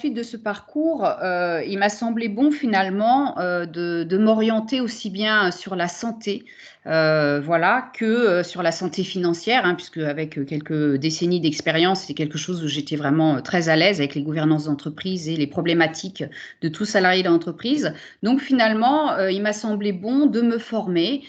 Suite de ce parcours, il m'a semblé bon finalement de m'orienter aussi bien sur la santé, voilà, que sur la santé financière, hein, puisque avec quelques décennies d'expérience, c'est quelque chose où j'étais vraiment très à l'aise avec les gouvernances d'entreprise et les problématiques de tout salarié d'entreprise. Donc finalement, il m'a semblé bon de me former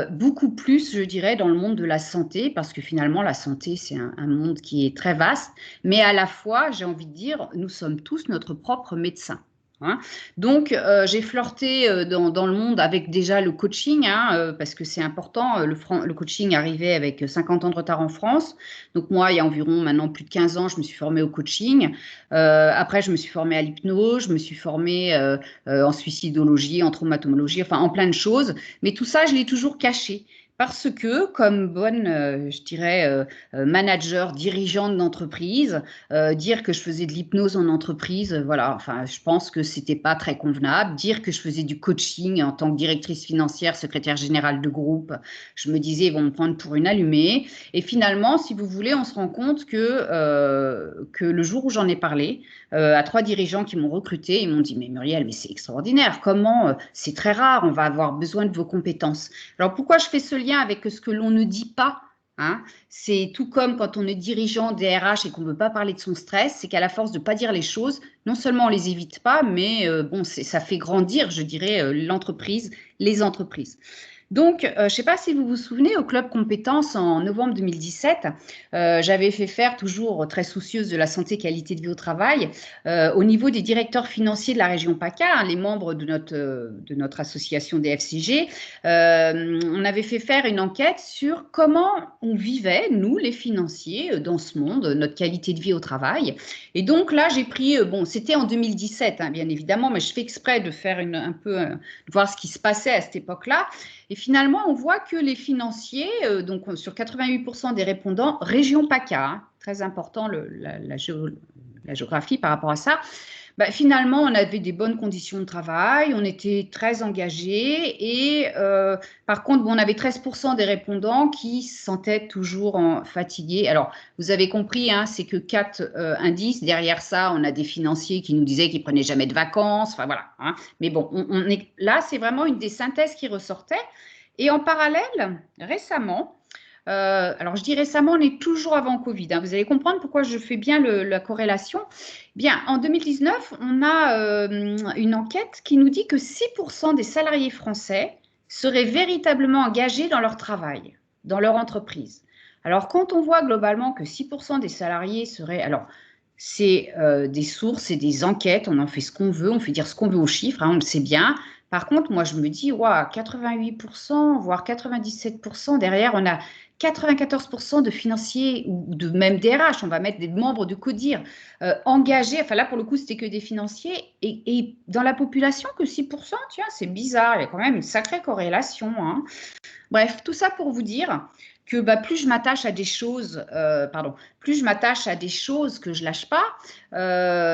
beaucoup plus, je dirais, dans le monde de la santé, parce que finalement, la santé, c'est un monde qui est très vaste, mais à la fois, j'ai envie de dire, nous sommes tous notre propre médecin. Hein. Donc, j'ai flirté dans le monde avec déjà le coaching, hein, parce que c'est important. Le coaching arrivait avec 50 ans de retard en France. Donc, moi, il y a environ maintenant plus de 15 ans, je me suis formée au coaching. Après, je me suis formée à l'hypnose, je me suis formée en suicidologie, en traumatologie, enfin, en plein de choses. Mais tout ça, je l'ai toujours caché. Parce que, comme bonne, je dirais, manager, dirigeante d'entreprise, dire que je faisais de l'hypnose en entreprise, voilà, enfin, je pense que c'était pas très convenable. Dire que je faisais du coaching en tant que directrice financière, secrétaire générale de groupe, je me disais, ils vont me prendre pour une allumée. Et finalement, si vous voulez, on se rend compte que le jour où j'en ai parlé, à 3 dirigeants qui m'ont recruté, ils m'ont dit, mais Muriel, mais c'est extraordinaire, comment, c'est très rare, on va avoir besoin de vos compétences. Alors pourquoi je fais ce lien avec ce que l'on ne dit pas, hein? C'est tout comme quand on est dirigeant des RH et qu'on ne veut pas parler de son stress, c'est qu'à la force de ne pas dire les choses, non seulement on ne les évite pas, mais bon, ça fait grandir, je dirais, l'entreprise, les entreprises. Donc, je ne sais pas si vous vous souvenez, au Club Compétences en novembre 2017, j'avais fait faire, toujours très soucieuse de la santé et qualité de vie au travail, au niveau des directeurs financiers de la région PACA, hein, les membres de notre association des FCG, on avait fait faire une enquête sur comment on vivait, nous, les financiers, dans ce monde, notre qualité de vie au travail. Et donc là, j'ai pris, bon, c'était en 2017, hein, bien évidemment, mais je fais exprès de faire un peu, de voir ce qui se passait à cette époque-là. Et finalement, on voit que les financiers, donc sur 88% des répondants, région PACA, hein, très important la géographie par rapport à ça, bah, finalement, on avait des bonnes conditions de travail, on était très engagés et par contre, bon, on avait 13% des répondants qui se sentaient toujours fatigués. Alors, vous avez compris, hein, c'est que 4 indices. Derrière ça, on a des financiers qui nous disaient qu'ils ne prenaient jamais de vacances. Enfin, voilà. Hein. Mais bon, là, c'est vraiment une des synthèses qui ressortait. Et en parallèle, récemment, alors je dis récemment, on est toujours avant Covid. Hein. Vous allez comprendre pourquoi je fais bien la corrélation. Bien, en 2019, on a une enquête qui nous dit que 6% des salariés français seraient véritablement engagés dans leur travail, dans leur entreprise. Alors, quand on voit globalement que 6% des salariés seraient… Alors, c'est des sources et des enquêtes, on en fait ce qu'on veut, on fait dire ce qu'on veut aux chiffres, hein, on le sait bien. Par contre, moi, je me dis, wow, 88%, voire 97%, derrière, on a 94% de financiers ou de même DRH, on va mettre des membres du CODIR engagés, enfin là pour le coup c'était que des financiers, et dans la population que 6%, tiens c'est bizarre, il y a quand même une sacrée corrélation. Hein. Bref, tout ça pour vous dire que bah, plus je m'attache à des choses, plus je m'attache à des choses que je lâche pas,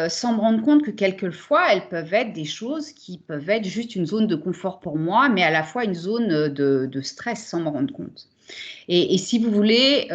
sans me rendre compte que quelquefois elles peuvent être des choses qui peuvent être juste une zone de confort pour moi, mais à la fois une zone de stress sans me rendre compte. Et si vous voulez,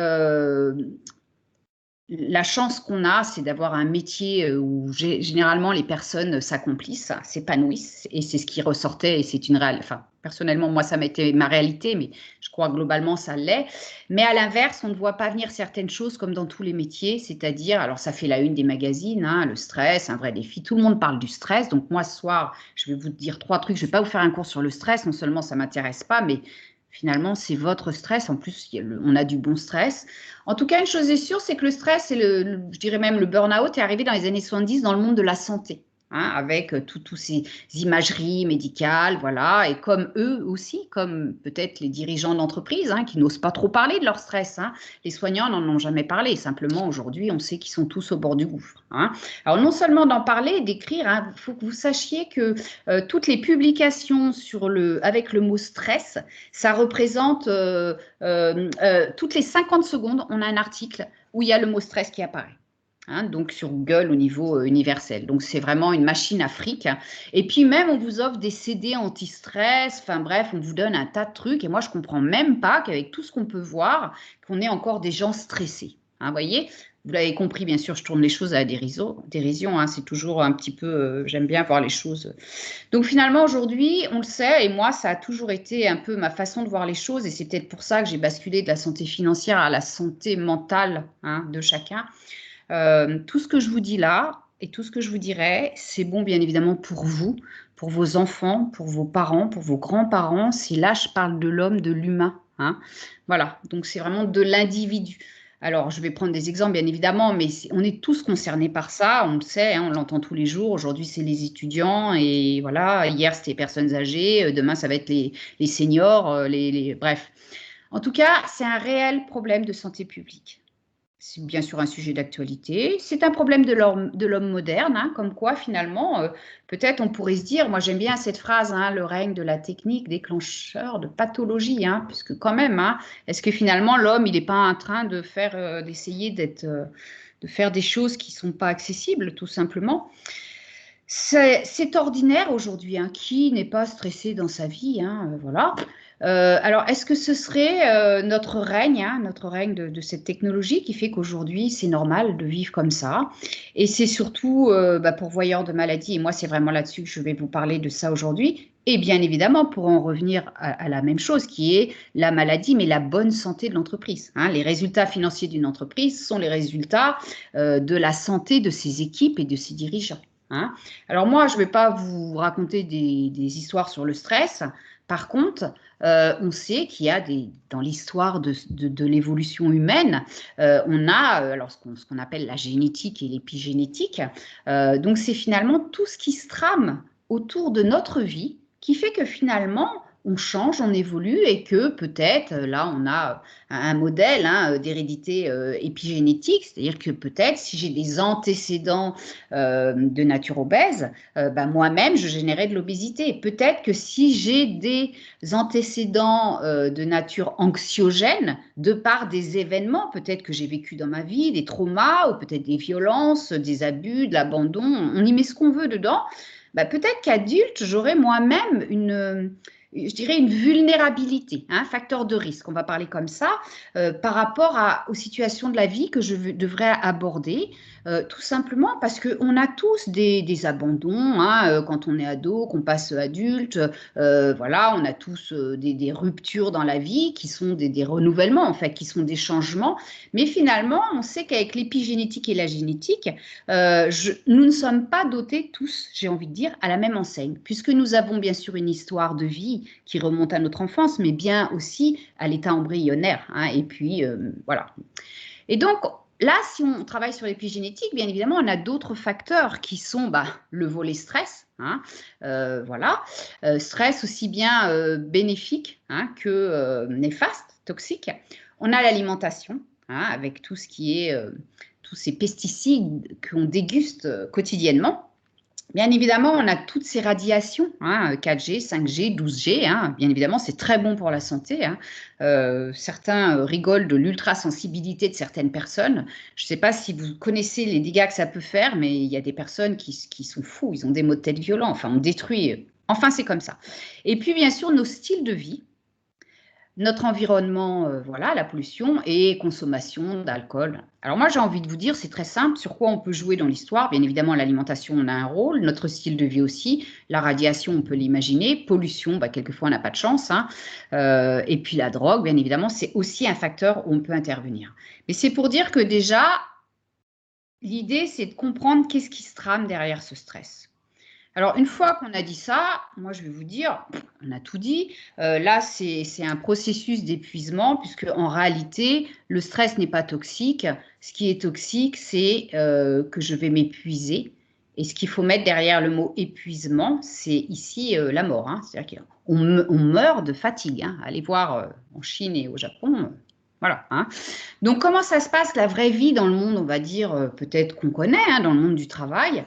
la chance qu'on a, c'est d'avoir un métier où généralement les personnes s'accomplissent, s'épanouissent, et c'est ce qui ressortait, et c'est une réalité. Enfin, personnellement, moi, ça m'a été ma réalité, mais je crois globalement, ça l'est. Mais à l'inverse, on ne voit pas venir certaines choses comme dans tous les métiers, c'est-à-dire, alors ça fait la une des magazines, hein, le stress, un vrai défi. Tout le monde parle du stress, donc moi, ce soir, je vais vous dire 3 trucs. Je ne vais pas vous faire un cours sur le stress, non seulement ça ne m'intéresse pas, mais finalement, c'est votre stress. En plus, on a du bon stress. En tout cas, une chose est sûre, c'est que le stress et je dirais même le burn-out est arrivé dans les années 70 dans le monde de la santé, hein, avec toutes ces imageries médicales, voilà, et comme eux aussi, comme peut-être les dirigeants d'entreprise, hein, qui n'osent pas trop parler de leur stress. Hein. Les soignants n'en ont jamais parlé. Simplement, aujourd'hui, on sait qu'ils sont tous au bord du gouffre. Hein. Alors, non seulement d'en parler, d'écrire, il faut que vous sachiez que toutes les publications avec le mot stress, ça représente toutes les 50 secondes, on a un article où il y a le mot stress qui apparaît. Hein, donc sur Google au niveau universel. Donc c'est vraiment une machine à fric. Et puis même on vous offre des CD anti-stress, enfin bref, on vous donne un tas de trucs. Et moi je ne comprends même pas qu'avec tout ce qu'on peut voir, qu'on ait encore des gens stressés. Hein, voyez, Vous l'avez compris, bien sûr, je tourne les choses à la dérision, hein, c'est toujours un petit peu, j'aime bien voir les choses. Donc finalement, aujourd'hui, on le sait, et moi, ça a toujours été un peu ma façon de voir les choses, et c'est peut-être pour ça que j'ai basculé de la santé financière à la santé mentale, hein, de chacun. Tout ce que je vous dis là, et tout ce que je vous dirai, c'est bon, bien évidemment, pour vous, pour vos enfants, pour vos parents, pour vos grands-parents. Si là, je parle de l'homme, de l'humain, hein. Voilà, donc c'est vraiment de l'individu. Alors, je vais prendre des exemples, bien évidemment, mais on est tous concernés par ça, on le sait, hein, on l'entend tous les jours. Aujourd'hui, c'est les étudiants, et voilà, hier, c'était les personnes âgées, demain, ça va être les seniors, bref. En tout cas, c'est un réel problème de santé publique. C'est bien sûr un sujet d'actualité. C'est un problème de l'homme moderne, hein, comme quoi finalement, peut-être on pourrait se dire, moi j'aime bien cette phrase, hein, le règne de la technique déclencheur de pathologie, hein, puisque quand même, hein, est-ce que finalement l'homme, il n'est pas en train de faire, d'essayer de faire des choses qui ne sont pas accessibles, tout simplement. C'est ordinaire aujourd'hui, hein. Qui n'est pas stressé dans sa vie, hein, voilà. Alors, est-ce que ce serait notre règne, hein, notre règne de cette technologie qui fait qu'aujourd'hui, c'est normal de vivre comme ça? Et c'est surtout pourvoyeur de maladies, et moi, c'est vraiment là-dessus que je vais vous parler de ça aujourd'hui. Et bien évidemment, pour en revenir à la même chose, qui est la maladie, mais la bonne santé de l'entreprise, hein. Les résultats financiers d'une entreprise sont les résultats de la santé de ses équipes et de ses dirigeants, hein. Alors moi, je ne vais pas vous raconter des histoires sur le stress. Par contre, on sait qu'il y a dans l'histoire de l'évolution humaine, on a alors ce qu'on appelle la génétique et l'épigénétique. Donc c'est finalement tout ce qui se trame autour de notre vie qui fait que finalement, on change, on évolue, et que peut-être, là, on a un modèle, hein, d'hérédité épigénétique, c'est-à-dire que peut-être si j'ai des antécédents de nature obèse, moi-même, je générais de l'obésité. Peut-être que si j'ai des antécédents de nature anxiogène, de par des événements peut-être que j'ai vécu dans ma vie, des traumas, ou peut-être des violences, des abus, de l'abandon, on y met ce qu'on veut dedans, peut-être qu'adulte, j'aurais moi-même je dirais une vulnérabilité, un facteur de risque, on va parler comme ça, par rapport aux situations de la vie que je devrais aborder, tout simplement parce qu'on a tous des abandons, hein, quand on est ado, qu'on passe adulte, voilà, on a tous des ruptures dans la vie qui sont des renouvellements, en fait, qui sont des changements, mais finalement, on sait qu'avec l'épigénétique et la génétique, nous ne sommes pas dotés tous, j'ai envie de dire, à la même enseigne, puisque nous avons bien sûr une histoire de vie qui remonte à notre enfance, mais bien aussi à l'état embryonnaire, hein, et puis voilà. Et donc là, si on travaille sur l'épigénétique, bien évidemment, on a d'autres facteurs qui sont le volet stress, hein, voilà, stress aussi bien bénéfique, hein, que néfaste, toxique. On a l'alimentation, hein, avec tout ce qui est tous ces pesticides qu'on déguste quotidiennement. Bien évidemment, on a toutes ces radiations, hein, 4G, 5G, 12G, hein, bien évidemment, c'est très bon pour la santé, hein. Certains rigolent de l'ultrasensibilité de certaines personnes. Je ne sais pas si vous connaissez les dégâts que ça peut faire, mais il y a des personnes qui sont fous, ils ont des maux de tête violents, enfin, on détruit. Enfin, c'est comme ça. Et puis, bien sûr, nos styles de vie, notre environnement, voilà, la pollution et consommation d'alcool. Alors moi, j'ai envie de vous dire, c'est très simple, sur quoi on peut jouer dans l'histoire. Bien évidemment, l'alimentation, on a un rôle, notre style de vie aussi, la radiation, on peut l'imaginer, pollution, quelquefois, on n'a pas de chance, hein. Et puis la drogue, bien évidemment, c'est aussi un facteur où on peut intervenir. Mais c'est pour dire que déjà, l'idée, c'est de comprendre qu'est-ce qui se trame derrière ce stress. Alors, une fois qu'on a dit ça, moi, je vais vous dire, on a tout dit. Là, c'est un processus d'épuisement, puisque en réalité, le stress n'est pas toxique. Ce qui est toxique, c'est que je vais m'épuiser. Et ce qu'il faut mettre derrière le mot épuisement, c'est ici la mort, hein. C'est-à-dire qu'on meurt de fatigue, hein. Allez voir en Chine et au Japon. Voilà, hein. Donc, comment ça se passe, la vraie vie dans le monde, on va dire, peut-être qu'on connaît, hein, dans le monde du travail?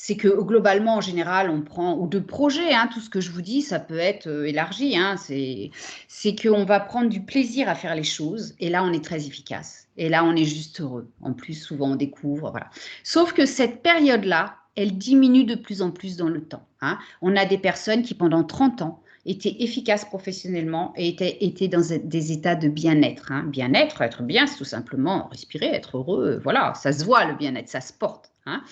C'est que globalement, en général, on prend, ou de projet, hein, tout ce que je vous dis, ça peut être élargi, hein, c'est qu'on va prendre du plaisir à faire les choses, et là, on est très efficace. Et là, on est juste heureux. En plus, souvent, on découvre, voilà. Sauf que cette période-là, elle diminue de plus en plus dans le temps, hein. On a des personnes qui, pendant 30 ans, étaient efficaces professionnellement et étaient dans des états de bien-être. Hein. Bien-être, être bien, c'est tout simplement respirer, être heureux. Voilà, ça se voit le bien-être, ça se porte. Hein.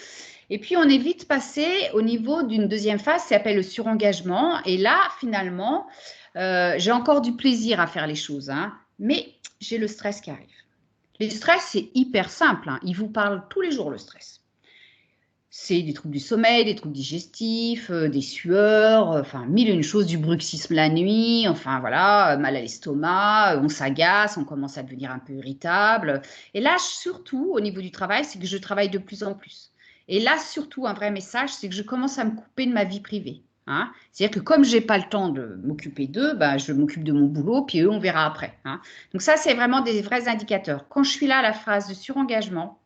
Et puis, on est vite passé au niveau d'une deuxième phase, ça s'appelle le surengagement. Et là, finalement, j'ai encore du plaisir à faire les choses, hein, mais j'ai le stress qui arrive. Le stress, c'est hyper simple. Hein. Il vous parle tous les jours, le stress. C'est des troubles du sommeil, des troubles digestifs, des sueurs, enfin, mille et une choses, du bruxisme la nuit, enfin, voilà, mal à l'estomac, on s'agace, on commence à devenir un peu irritable. Et là, surtout, au niveau du travail, c'est que je travaille de plus en plus. Et là, surtout, un vrai message, c'est que je commence à me couper de ma vie privée. Hein. C'est-à-dire que comme je n'ai pas le temps de m'occuper d'eux, ben, je m'occupe de mon boulot, puis eux, on verra après. Hein. Donc ça, c'est vraiment des vrais indicateurs. Quand je suis là à la phase de surengagement,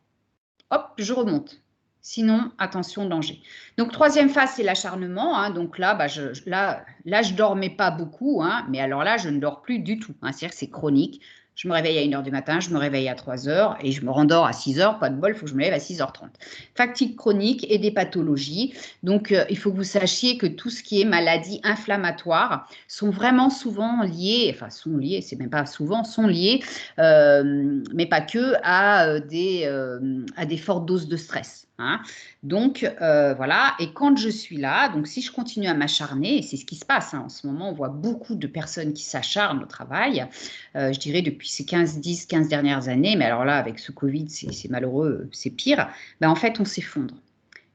hop, je remonte. Sinon, attention, danger. Donc, troisième phase, c'est l'acharnement. Hein. Donc là, bah, je dormais pas beaucoup, hein, mais alors là, je ne dors plus du tout. Hein. C'est-à-dire que c'est chronique. Je me réveille à 1h du matin, je me réveille à 3h et je me rendors à 6h. Pas de bol, il faut que je me lève à 6h30. Fatigue chronique et des pathologies. Donc, il faut que vous sachiez que tout ce qui est maladies inflammatoires sont vraiment souvent liées, enfin sont liées, c'est même pas souvent, sont liées, mais pas que, à des fortes doses de stress. Hein. Donc, voilà, et quand je suis là, donc si je continue à m'acharner, et c'est ce qui se passe, hein, en ce moment, on voit beaucoup de personnes qui s'acharnent au travail, je dirais depuis ces 10-15 dernières années, mais alors là, avec ce Covid, c'est malheureux, c'est pire, ben, en fait, on s'effondre.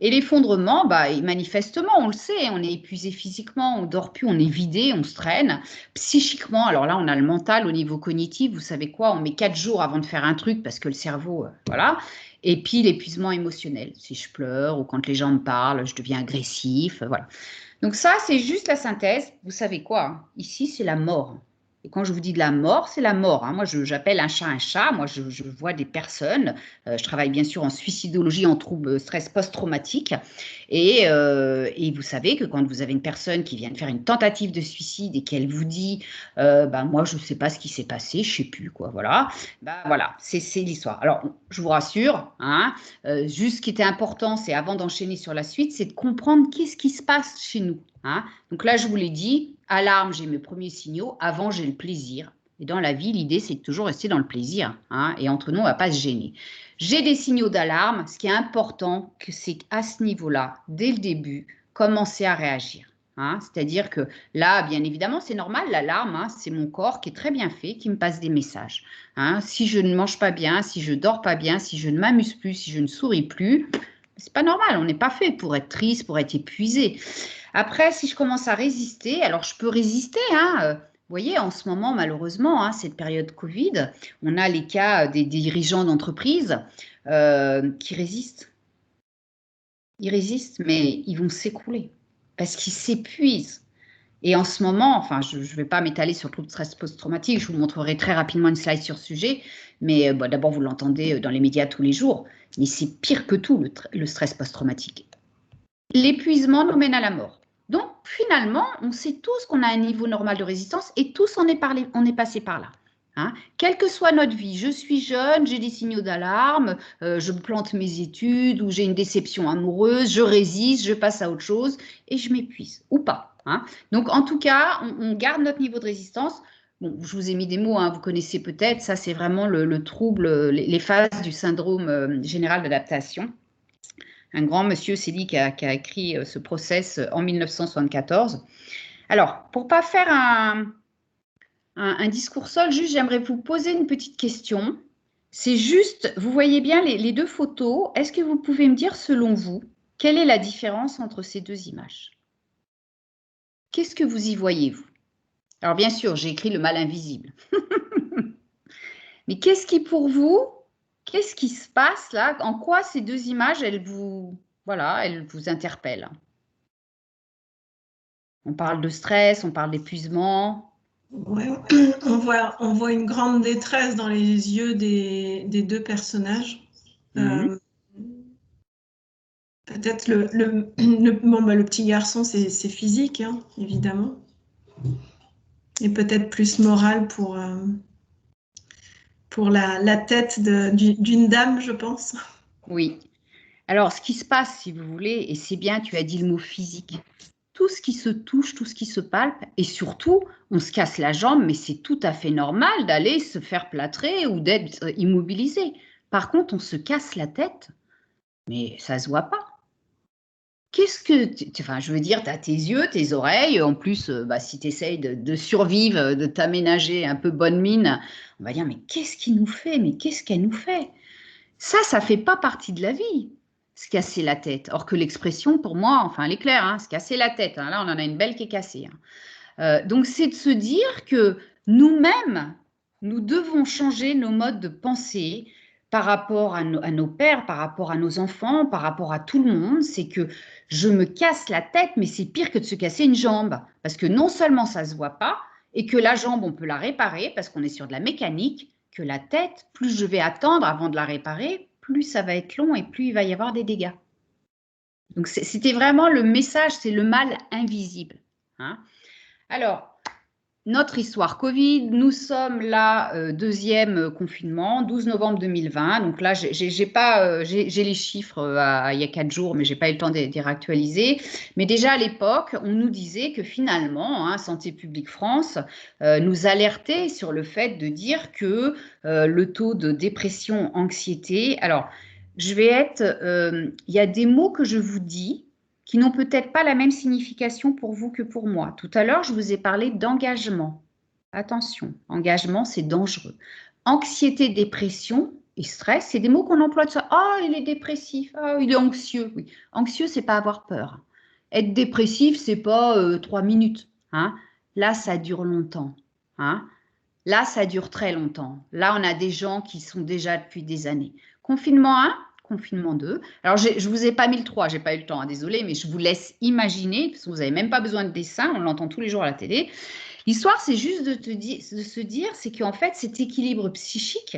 Et l'effondrement, bah, manifestement, on le sait, on est épuisé physiquement, on ne dort plus, on est vidé, on se traîne. Psychiquement, alors là, on a le mental au niveau cognitif, vous savez quoi, on met 4 jours avant de faire un truc parce que le cerveau, voilà. Et puis l'épuisement émotionnel, si je pleure ou quand les gens me parlent, je deviens agressif, voilà. Donc ça, c'est juste la synthèse. Vous savez quoi, hein, ici, c'est la mort. Et quand je vous dis de la mort, c'est la mort. Hein. Moi, j'appelle un chat un chat. Moi, je vois des personnes. Je travaille bien sûr en suicidologie, en troubles stress post-traumatique. Et vous savez que quand vous avez une personne qui vient de faire une tentative de suicide et qu'elle vous dit ben, moi, je ne sais pas ce qui s'est passé, je ne sais plus. Quoi, voilà, ben, voilà, c'est l'histoire. Alors, je vous rassure, hein, juste ce qui était important, c'est avant d'enchaîner sur la suite, c'est de comprendre qu'est-ce qui se passe chez nous. Hein. Donc là, je vous l'ai dit, alarme, j'ai mes premiers signaux. Avant, j'ai le plaisir. Et dans la vie, l'idée, c'est de toujours rester dans le plaisir. Hein, et entre nous, on ne va pas se gêner. J'ai des signaux d'alarme. Ce qui est important, c'est qu'à ce niveau-là, dès le début, commencer à réagir. Hein, c'est-à-dire que là, bien évidemment, c'est normal, l'alarme, hein, c'est mon corps qui est très bien fait, qui me passe des messages. Hein, si je ne mange pas bien, si je ne dors pas bien, si je ne m'amuse plus, si je ne souris plus, c'est pas normal, on n'est pas fait pour être triste, pour être épuisé. Après, si je commence à résister, alors je peux résister. Hein, vous voyez, en ce moment, malheureusement, hein, cette période Covid, on a les cas des dirigeants d'entreprise qui résistent. Ils résistent, mais ils vont s'écrouler parce qu'ils s'épuisent. Et en ce moment, enfin, je ne vais pas m'étaler sur le stress post-traumatique, je vous montrerai très rapidement une slide sur ce sujet, mais bon, d'abord, vous l'entendez dans les médias tous les jours, mais c'est pire que tout, le stress post-traumatique. L'épuisement nous mène à la mort. Donc, finalement, on sait tous qu'on a un niveau normal de résistance et tous on est passé par là. Hein. Quelle que soit notre vie, je suis jeune, j'ai des signaux d'alarme, je plante mes études ou j'ai une déception amoureuse, je résiste, je passe à autre chose et je m'épuise ou pas. Hein. Donc, en tout cas, on garde notre niveau de résistance. Bon, je vous ai mis des mots, hein, vous connaissez peut-être, ça c'est vraiment le trouble, les phases du syndrome général d'adaptation. Un grand monsieur, c'est lui qui a écrit ce process en 1974. Alors, pour ne pas faire un discours seul, juste j'aimerais vous poser une petite question. C'est juste, vous voyez bien les deux photos. Est-ce que vous pouvez me dire, selon vous, quelle est la différence entre ces deux images? Qu'est-ce que vous y voyez, vous? Alors, bien sûr, j'ai écrit le mal invisible. Mais qu'est-ce qui, pour vous, qu'est-ce qui se passe là? En quoi ces deux images, elles vous interpellent? On parle de stress, on parle d'épuisement. Ouais, on voit une grande détresse dans les yeux des deux personnages. Peut-être le petit garçon, c'est physique, hein, évidemment. Et peut-être plus moral pour la tête d'une dame, je pense. Oui. Alors, ce qui se passe, si vous voulez, et c'est bien, tu as dit le mot physique. tout ce qui se touche, tout ce qui se palpe, et surtout, on se casse la jambe, mais c'est tout à fait normal d'aller se faire plâtrer ou d'être immobilisé. Par contre, on se casse la tête, mais ça se voit pas. Qu'est-ce que, enfin, je veux dire, tu as tes yeux, tes oreilles, en plus, si tu essayes de survivre, de t'aménager un peu bonne mine, on va dire, mais qu'est-ce qu'il nous fait? Mais qu'est-ce qu'elle nous fait? Ça fait pas partie de la vie, se casser la tête. Or que l'expression, pour moi, enfin, elle est claire, hein, se casser la tête. Hein, là, on en a une belle qui est cassée. Hein. Donc, c'est de se dire que nous-mêmes, nous devons changer nos modes de pensée par rapport à nos pères, par rapport à nos enfants, par rapport à tout le monde. C'est que je me casse la tête, mais c'est pire que de se casser une jambe. Parce que non seulement ça ne se voit pas, et que la jambe, on peut la réparer parce qu'on est sur de la mécanique, que la tête, plus je vais attendre avant de la réparer, plus ça va être long et plus il va y avoir des dégâts. Donc, c'était vraiment le message, c'est le mal invisible. Hein. Alors, notre histoire Covid, nous sommes là, deuxième confinement, 12 novembre 2020. Donc là, j'ai les chiffres il y a 4 jours, mais je n'ai pas eu le temps de les réactualiser. Mais déjà à l'époque, on nous disait que finalement, hein, Santé publique France nous alertait sur le fait de dire que le taux de dépression, anxiété. Alors, il y a des mots que je vous dis qui n'ont peut-être pas la même signification pour vous que pour moi. Tout à l'heure, je vous ai parlé d'engagement. Attention, engagement, c'est dangereux. Anxiété, dépression et stress, c'est des mots qu'on emploie de ça. Ah, il est dépressif, ah, il est anxieux. Oui. Anxieux, c'est pas avoir peur. Être dépressif, c'est pas 3 minutes. Hein. Là, ça dure longtemps. Hein. Là, ça dure très longtemps. Là, on a des gens qui sont déjà depuis des années. Confinement 1, confinement 2. Alors, je ne vous ai pas mis le 3, je n'ai pas eu le temps, hein, désolé, mais je vous laisse imaginer, parce que vous n'avez même pas besoin de dessin, on l'entend tous les jours à la télé. L'histoire, c'est juste de se dire, c'est qu'en fait, cet équilibre psychique,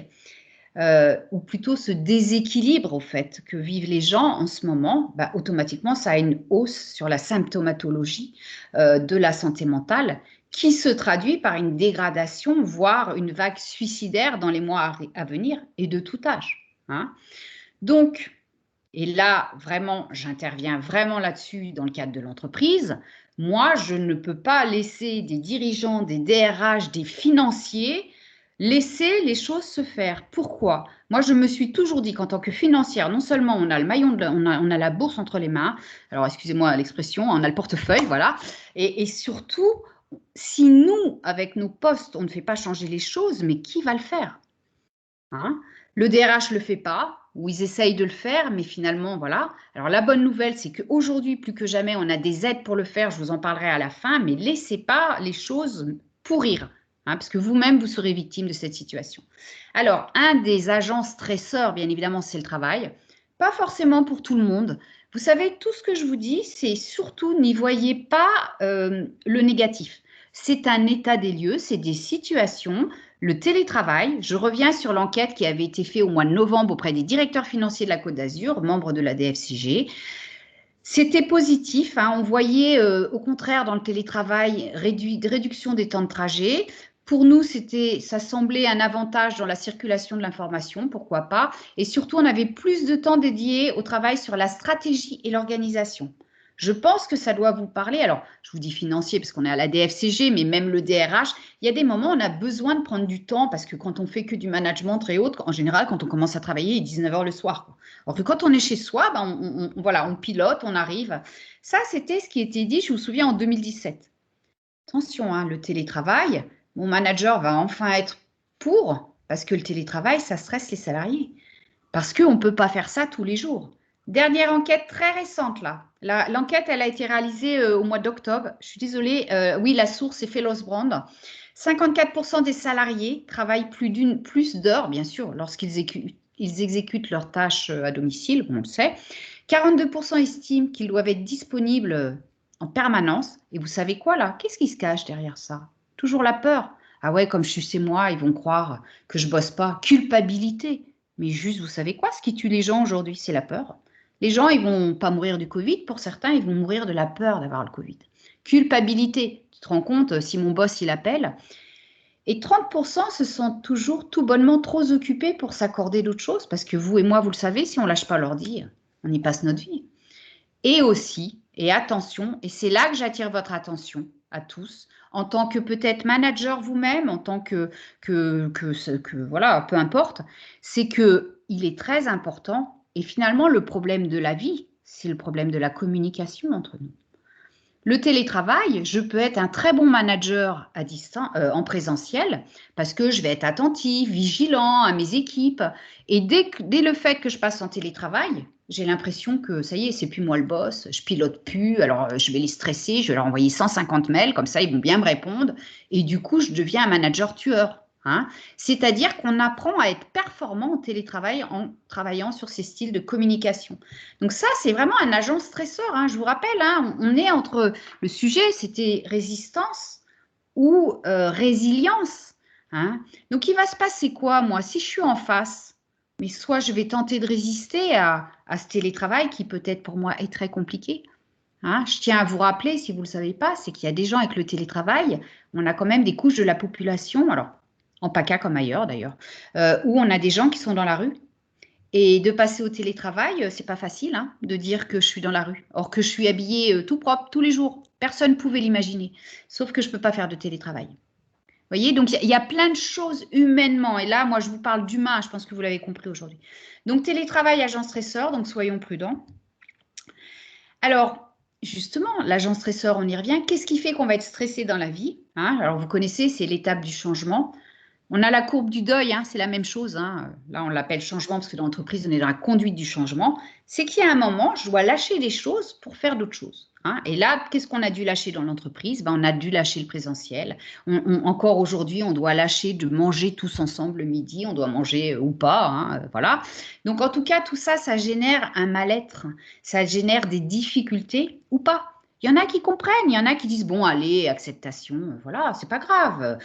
ou plutôt ce déséquilibre au fait que vivent les gens en ce moment, automatiquement, ça a une hausse sur la symptomatologie de la santé mentale qui se traduit par une dégradation, voire une vague suicidaire dans les mois à venir et de tout âge. Hein. Donc, et là, vraiment, j'interviens vraiment là-dessus dans le cadre de l'entreprise. Moi, je ne peux pas laisser des dirigeants, des DRH, des financiers laisser les choses se faire. Pourquoi? Moi, je me suis toujours dit qu'en tant que financière, non seulement on a le maillon, on a la bourse entre les mains, alors excusez-moi l'expression, on a le portefeuille, voilà, et surtout, si nous, avec nos postes, on ne fait pas changer les choses, mais qui va le faire? Hein. Le DRH ne le fait pas, ou ils essayent de le faire, mais finalement, voilà. Alors, la bonne nouvelle, c'est qu'aujourd'hui, plus que jamais, on a des aides pour le faire. Je vous en parlerai à la fin, mais laissez pas les choses pourrir, hein, parce que vous-même, vous serez victime de cette situation. Alors, un des agents stresseurs, bien évidemment, c'est le travail. Pas forcément pour tout le monde. Vous savez, tout ce que je vous dis, c'est surtout, n'y voyez pas le négatif. C'est un état des lieux, c'est des situations. Le télétravail, je reviens sur l'enquête qui avait été faite au mois de novembre auprès des directeurs financiers de la Côte d'Azur, membres de la DFCG. C'était positif, hein, on voyait au contraire dans le télétravail réduction des temps de trajet. Pour nous, ça semblait un avantage dans la circulation de l'information, pourquoi pas. Et surtout, on avait plus de temps dédié au travail sur la stratégie et l'organisation. Je pense que ça doit vous parler. Alors, je vous dis financier parce qu'on est à la DFCG, mais même le DRH, il y a des moments où on a besoin de prendre du temps parce que quand on fait que du management très haut, en général, quand on commence à travailler, il est 19h le soir. Quoi. Alors que quand on est chez soi, on pilote, on arrive. Ça, c'était ce qui était dit, je vous souviens, en 2017. Attention, hein, le télétravail, mon manager va enfin être pour, parce que le télétravail, ça stresse les salariés. Parce qu'on ne peut pas faire ça tous les jours. Dernière enquête très récente, là. L'enquête, elle a été réalisée au mois d'octobre. Je suis désolée, oui, la source est Fellows Brand. 54% des salariés travaillent plus d'heures, bien sûr, lorsqu'ils exécutent leurs tâches à domicile, on le sait. 42% estiment qu'ils doivent être disponibles en permanence. Et vous savez quoi, là? Qu'est-ce qui se cache derrière ça? Toujours la peur. Ah ouais, comme je suis chez moi, ils vont croire que je bosse pas. Culpabilité. Mais juste, vous savez quoi? Ce qui tue les gens aujourd'hui, c'est la peur. Les gens, ils vont pas mourir du Covid. Pour certains, ils vont mourir de la peur d'avoir le Covid. Culpabilité. Tu te rends compte, si mon boss, il appelle. Et 30% se sentent toujours tout bonnement trop occupés pour s'accorder d'autres choses. Parce que vous et moi, vous le savez, si on lâche pas l'ordi, on y passe notre vie. Et aussi, Et attention, et c'est là que j'attire votre attention à tous, en tant que peut-être manager vous-même, en tant voilà, peu importe, c'est que il est très important, et finalement le problème de la vie, c'est le problème de la communication entre nous. Le télétravail, je peux être un très bon manager à distance, en présentiel, parce que je vais être attentif, vigilant à mes équipes. Et dès le fait que je passe en télétravail, j'ai l'impression que ça y est, c'est plus moi le boss, je pilote plus, alors je vais les stresser, je vais leur envoyer 150 mails, comme ça ils vont bien me répondre. Et du coup, je deviens un manager tueur. Hein. C'est-à-dire qu'on apprend à être performant en télétravail en travaillant sur ces styles de communication. Donc ça, c'est vraiment un agent stresseur. Hein. Je vous rappelle, hein, on est entre le sujet, c'était résistance ou résilience. Hein. Donc il va se passer quoi, moi, si je suis en face? Mais soit je vais tenter de résister à ce télétravail qui peut-être pour moi est très compliqué. Hein. Je tiens à vous rappeler, si vous ne le savez pas, c'est qu'il y a des gens avec le télétravail, on a quand même des couches de la population, alors en PACA comme ailleurs d'ailleurs, où on a des gens qui sont dans la rue. Et de passer au télétravail, c'est pas facile hein, de dire que je suis dans la rue. Or que je suis habillée tout propre tous les jours. Personne ne pouvait l'imaginer. Sauf que je ne peux pas faire de télétravail. Vous voyez, donc il y a plein de choses humainement. Et là, moi, je vous parle d'humain. Je pense que vous l'avez compris aujourd'hui. Donc, télétravail, agent stresseur. Donc, soyons prudents. Alors, justement, l'agent stresseur, on y revient. Qu'est-ce qui fait qu'on va être stressé dans la vie hein? Alors, vous connaissez, c'est l'étape du changement. On a la courbe du deuil, hein, c'est la même chose. Hein. Là, on l'appelle changement parce que dans l'entreprise, on est dans la conduite du changement. C'est qu'il y a un moment, je dois lâcher des choses pour faire d'autres choses. Hein. Et là, qu'est-ce qu'on a dû lâcher dans l'entreprise? On a dû lâcher le présentiel. Encore aujourd'hui, on doit lâcher de manger tous ensemble le midi. On doit manger ou pas. Hein, voilà. Donc, en tout cas, tout ça, ça génère un mal-être. Ça génère des difficultés ou pas. Il y en a qui comprennent, il y en a qui disent bon allez, acceptation, voilà, c'est pas grave,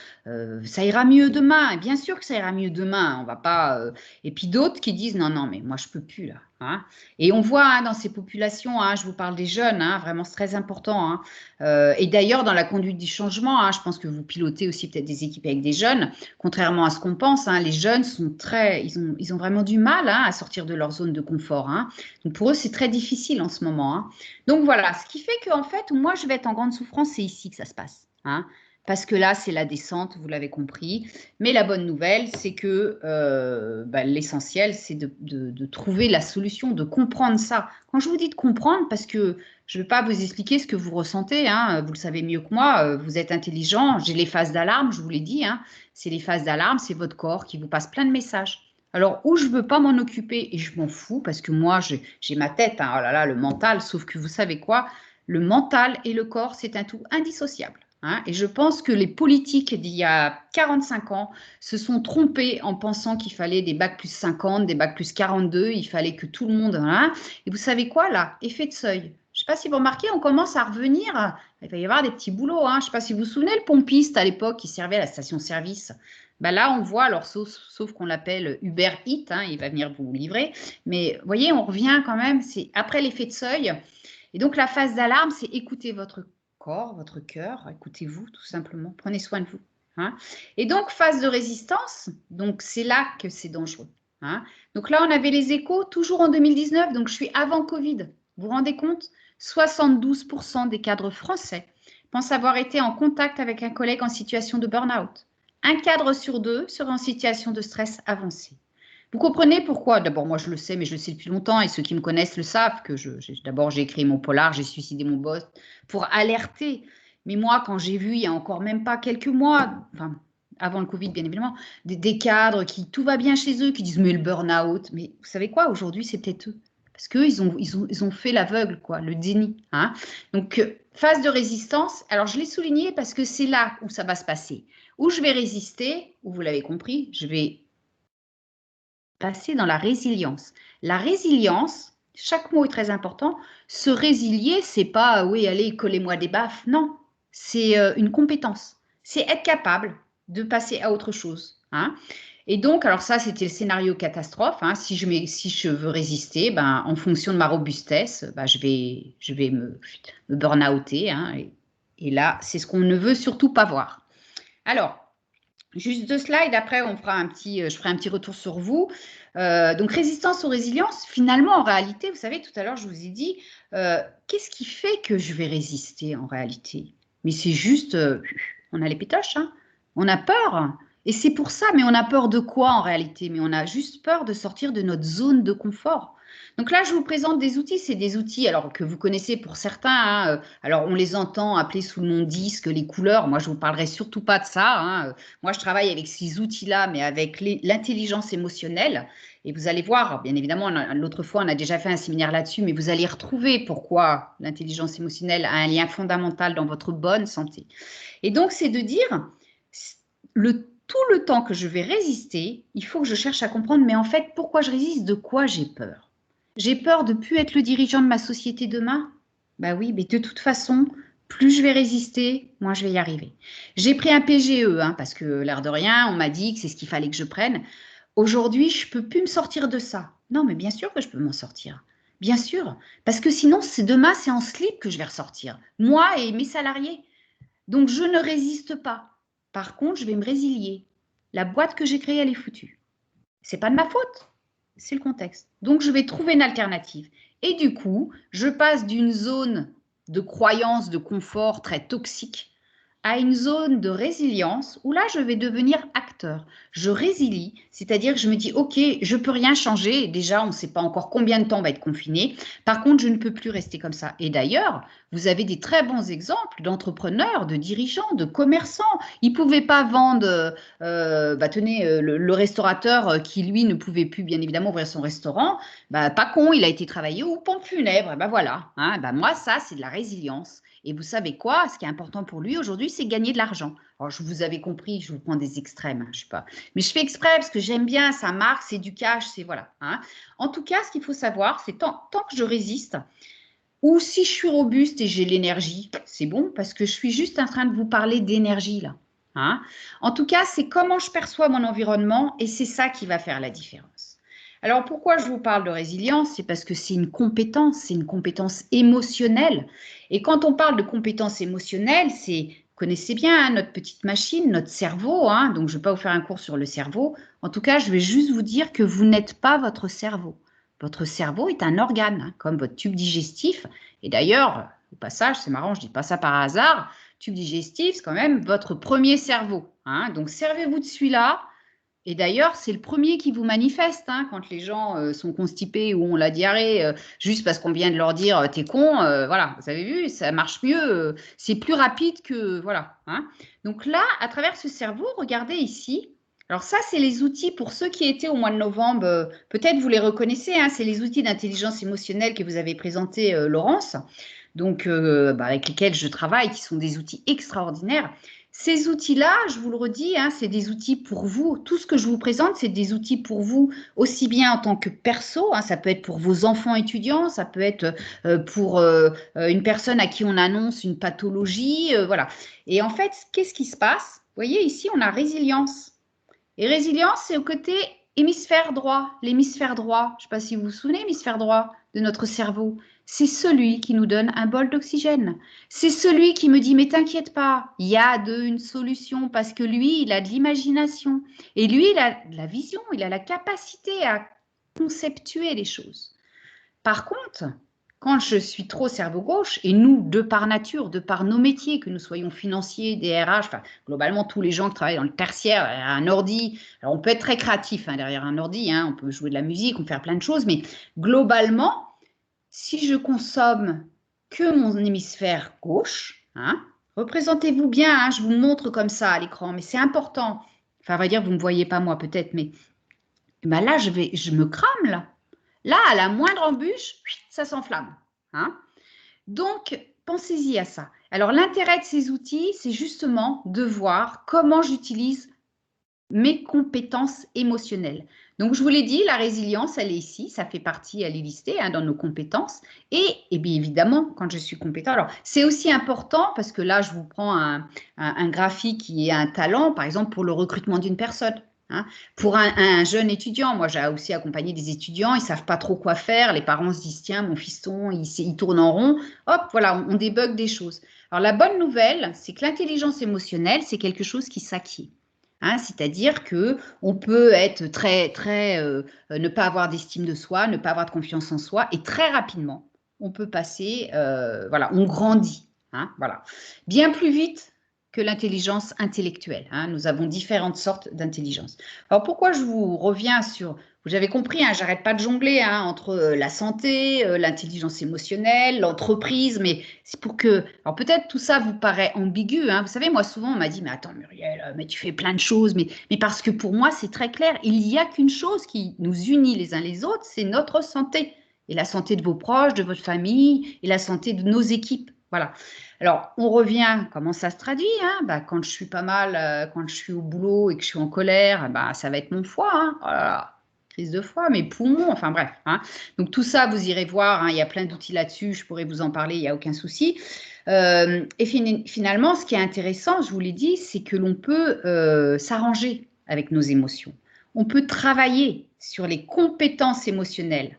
ça ira mieux demain. Et bien sûr que ça ira mieux demain, on va pas. Et puis d'autres qui disent non non mais moi je peux plus là. Hein. Et on voit hein, dans ces populations, hein, je vous parle des jeunes, hein, vraiment c'est très important. Hein. Et d'ailleurs dans la conduite du changement, hein, je pense que vous pilotez aussi peut-être des équipes avec des jeunes. Contrairement à ce qu'on pense, hein, les jeunes sont ils ont vraiment du mal hein, à sortir de leur zone de confort. Hein. Donc pour eux c'est très difficile en ce moment. Hein. Donc voilà, ce qui fait qu'en fait, moi, je vais être en grande souffrance, c'est ici que ça se passe. Hein, parce que là, c'est la descente, vous l'avez compris. Mais la bonne nouvelle, c'est que l'essentiel, c'est de trouver la solution, de comprendre ça. Quand je vous dis de comprendre, parce que je ne vais pas vous expliquer ce que vous ressentez, hein, vous le savez mieux que moi, vous êtes intelligent, j'ai les phases d'alarme, je vous l'ai dit, hein, c'est les phases d'alarme, c'est votre corps qui vous passe plein de messages. Alors, où je ne veux pas m'en occuper et je m'en fous parce que moi, j'ai ma tête, hein, oh là là, le mental, sauf que vous savez quoi, le mental et le corps, c'est un tout indissociable. Hein, et je pense que les politiques d'il y a 45 ans se sont trompés en pensant qu'il fallait des bacs plus 50, des bacs plus 42, il fallait que tout le monde... Hein, et vous savez quoi, là, effet de seuil. Je ne sais pas si vous remarquez, on commence à revenir, il va y avoir des petits boulots. Hein, je ne sais pas si vous vous souvenez, le pompiste à l'époque qui servait à la station-service. Ben là, on voit, alors sauf qu'on l'appelle Uber Eats, hein, il va venir vous livrer. Mais vous voyez, on revient quand même, c'est après l'effet de seuil. Et donc, la phase d'alarme, c'est écouter votre corps, votre cœur, écoutez-vous tout simplement, prenez soin de vous. Hein. Et donc, phase de résistance, donc c'est là que c'est dangereux. Hein. Donc là, on avait les échos, toujours en 2019, donc je suis avant Covid. Vous vous rendez compte? 72% des cadres français pensent avoir été en contact avec un collègue en situation de burn-out. Un cadre sur deux sera en situation de stress avancé. Vous comprenez pourquoi? D'abord, moi, je le sais, mais je le sais depuis longtemps, et ceux qui me connaissent le savent, que d'abord, j'ai écrit mon polar, j'ai suicidé mon boss pour alerter. Mais moi, quand j'ai vu, il y a encore même pas quelques mois, enfin, avant le Covid, bien évidemment, des cadres qui, tout va bien chez eux, qui disent, mais le burn-out, mais vous savez quoi? Aujourd'hui, c'est peut-être eux. Parce qu'eux, ils ont fait l'aveugle, quoi, le déni. Hein. Donc, phase de résistance, alors je l'ai souligné parce que c'est là où ça va se passer. Où je vais résister, où vous l'avez compris, je vais passer dans la résilience. La résilience, chaque mot est très important. Se résilier, c'est pas oui, allez, collez-moi des baffes. Non, c'est une compétence. C'est être capable de passer à autre chose. Hein. Et donc, alors ça, c'était le scénario catastrophe. Hein. Si je veux résister, ben, en fonction de ma robustesse, ben, je vais me burn-outer. Hein. Et là, c'est ce qu'on ne veut surtout pas voir. Alors, juste deux slides, après je ferai un petit retour sur vous. Donc, résistance ou résilience, finalement, en réalité, vous savez, tout à l'heure, je vous ai dit, qu'est-ce qui fait que je vais résister en réalité? Mais c'est juste, on a les pétoches, hein, on a peur. Et c'est pour ça, mais on a peur de quoi en réalité? Mais on a juste peur de sortir de notre zone de confort. Donc là, je vous présente des outils, c'est des outils alors que vous connaissez pour certains, hein, alors on les entend appeler sous le nom disque, les couleurs. Moi, je vous parlerai surtout pas de ça, hein. Moi, je travaille avec ces outils-là, mais avec l'intelligence émotionnelle. Et vous allez voir, bien évidemment, l'autre fois, on a déjà fait un séminaire là-dessus, mais vous allez retrouver pourquoi l'intelligence émotionnelle a un lien fondamental dans votre bonne santé. Et donc, c'est de dire, tout le temps que je vais résister, il faut que je cherche à comprendre, mais en fait, pourquoi je résiste, de quoi j'ai peur? J'ai peur de ne plus être le dirigeant de ma société demain? Bah oui, mais de toute façon, plus je vais résister, moins je vais y arriver. J'ai pris un PGE, hein, parce que l'air de rien, on m'a dit que c'est ce qu'il fallait que je prenne. Aujourd'hui, je ne peux plus me sortir de ça. Non, mais bien sûr que je peux m'en sortir. Bien sûr. Parce que sinon, c'est demain, c'est en slip que je vais ressortir. Moi et mes salariés. Donc, je ne résiste pas. Par contre, je vais me résilier. La boîte que j'ai créée, elle est foutue. C'est pas de ma faute. C'est le contexte. Donc, je vais trouver une alternative. Et du coup, je passe d'une zone de croyance, de confort très toxique à une zone de résilience où là, je vais devenir acteur. Je résilie, c'est-à-dire que je me dis, OK, je ne peux rien changer. Déjà, on ne sait pas encore combien de temps on va être confiné. Par contre, je ne peux plus rester comme ça. Et d'ailleurs, vous avez des très bons exemples d'entrepreneurs, de dirigeants, de commerçants. Ils ne pouvaient pas vendre, tenez, le restaurateur qui, lui, ne pouvait plus, bien évidemment, ouvrir son restaurant. Pas con, il a été travaillé au pompe funèbre. Voilà. Hein, moi, ça, c'est de la résilience. Et vous savez quoi? Ce qui est important pour lui aujourd'hui, c'est gagner de l'argent. Alors, je vous avais compris, je vous prends des extrêmes, hein, je sais pas. Mais je fais exprès parce que j'aime bien, ça marque, c'est du cash, c'est voilà. Hein. En tout cas, ce qu'il faut savoir, c'est tant que je résiste, ou si je suis robuste et j'ai l'énergie, c'est bon, parce que je suis juste en train de vous parler d'énergie là. Hein. En tout cas, c'est comment je perçois mon environnement et c'est ça qui va faire la différence. Alors, pourquoi je vous parle de résilience? C'est parce que c'est une compétence émotionnelle. Et quand on parle de compétence émotionnelle, c'est, vous connaissez bien hein, notre petite machine, notre cerveau. Hein, donc, je ne vais pas vous faire un cours sur le cerveau. En tout cas, je vais juste vous dire que vous n'êtes pas votre cerveau. Votre cerveau est un organe, hein, comme votre tube digestif. Et d'ailleurs, au passage, c'est marrant, je ne dis pas ça par hasard, tube digestif, c'est quand même votre premier cerveau. Hein, donc, servez-vous de celui-là. Et d'ailleurs, c'est le premier qui vous manifeste hein, quand les gens sont constipés ou ont la diarrhée, juste parce qu'on vient de leur dire t'es con, voilà, vous avez vu, ça marche mieux, c'est plus rapide que voilà. Hein. Donc là, à travers ce cerveau, regardez ici. Alors ça, c'est les outils pour ceux qui étaient au mois de novembre. Peut-être vous les reconnaissez, hein, c'est les outils d'intelligence émotionnelle que vous avez présentés, Laurence, donc avec lesquels je travaille, qui sont des outils extraordinaires. Ces outils-là, je vous le redis, hein, c'est des outils pour vous. Tout ce que je vous présente, c'est des outils pour vous, aussi bien en tant que perso, hein, ça peut être pour vos enfants étudiants, ça peut être pour une personne à qui on annonce une pathologie, voilà. Et en fait, qu'est-ce qui se passe? Vous voyez, ici, on a résilience. Et résilience, c'est au côté hémisphère droit. L'hémisphère droit, je ne sais pas si vous vous souvenez, hémisphère droit de notre cerveau, c'est celui qui nous donne un bol d'oxygène. C'est celui qui me dit, mais t'inquiète pas, il y a une solution parce que lui, il a de l'imagination. Et lui, il a de la vision, il a la capacité à conceptuer les choses. Par contre, quand je suis trop cerveau gauche, et nous, de par nature, de par nos métiers, que nous soyons financiers, DRH, enfin, globalement, tous les gens qui travaillent dans le tertiaire, un ordi, alors on peut être très créatif hein, derrière un ordi, hein, on peut jouer de la musique, on peut faire plein de choses, mais globalement, si je consomme que mon hémisphère gauche, hein, représentez-vous bien, hein, je vous montre comme ça à l'écran, mais c'est important. Enfin, on va dire, vous ne me voyez pas moi peut-être, mais ben là, je me crame là. Là, à la moindre embûche, ça s'enflamme. Hein. Donc, pensez-y à ça. Alors, l'intérêt de ces outils, c'est justement de voir comment j'utilise mes compétences émotionnelles. Donc, je vous l'ai dit, la résilience, elle est ici, ça fait partie, elle est listée hein, dans nos compétences. Et bien évidemment, quand je suis compétent, alors c'est aussi important parce que là, je vous prends un graphique qui est un talent, par exemple, pour le recrutement d'une personne. Hein. Pour un jeune étudiant, moi j'ai aussi accompagné des étudiants, ils ne savent pas trop quoi faire, les parents se disent tiens mon fiston il tourne en rond, hop voilà on débug des choses. Alors la bonne nouvelle c'est que l'intelligence émotionnelle c'est quelque chose qui s'acquiert. Hein, c'est-à-dire que on peut être ne pas avoir d'estime de soi, ne pas avoir de confiance en soi, et très rapidement, on peut passer, voilà, on grandit. Hein, voilà. Bien plus vite que l'intelligence intellectuelle. Hein, nous avons différentes sortes d'intelligence. Alors pourquoi je vous reviens sur, vous avez compris, hein, j'arrête pas de jongler hein, entre la santé, l'intelligence émotionnelle, l'entreprise, mais c'est pour que, alors peut-être tout ça vous paraît ambigu. Hein, vous savez, moi souvent on m'a dit, mais attends Muriel, mais tu fais plein de choses, mais parce que pour moi c'est très clair, il n'y a qu'une chose qui nous unit les uns les autres, c'est notre santé. Et la santé de vos proches, de votre famille, et la santé de nos équipes. Voilà. Alors, on revient, comment ça se traduit hein bah, quand je suis pas mal, quand je suis au boulot et que je suis en colère, bah, ça va être mon foie. Hein oh là là, crise de foie, mes poumons, enfin bref. Hein. Donc tout ça, vous irez voir, hein, il y a plein d'outils là-dessus, je pourrais vous en parler, il n'y a aucun souci. Et finalement, ce qui est intéressant, je vous l'ai dit, c'est que l'on peut s'arranger avec nos émotions. On peut travailler sur les compétences émotionnelles.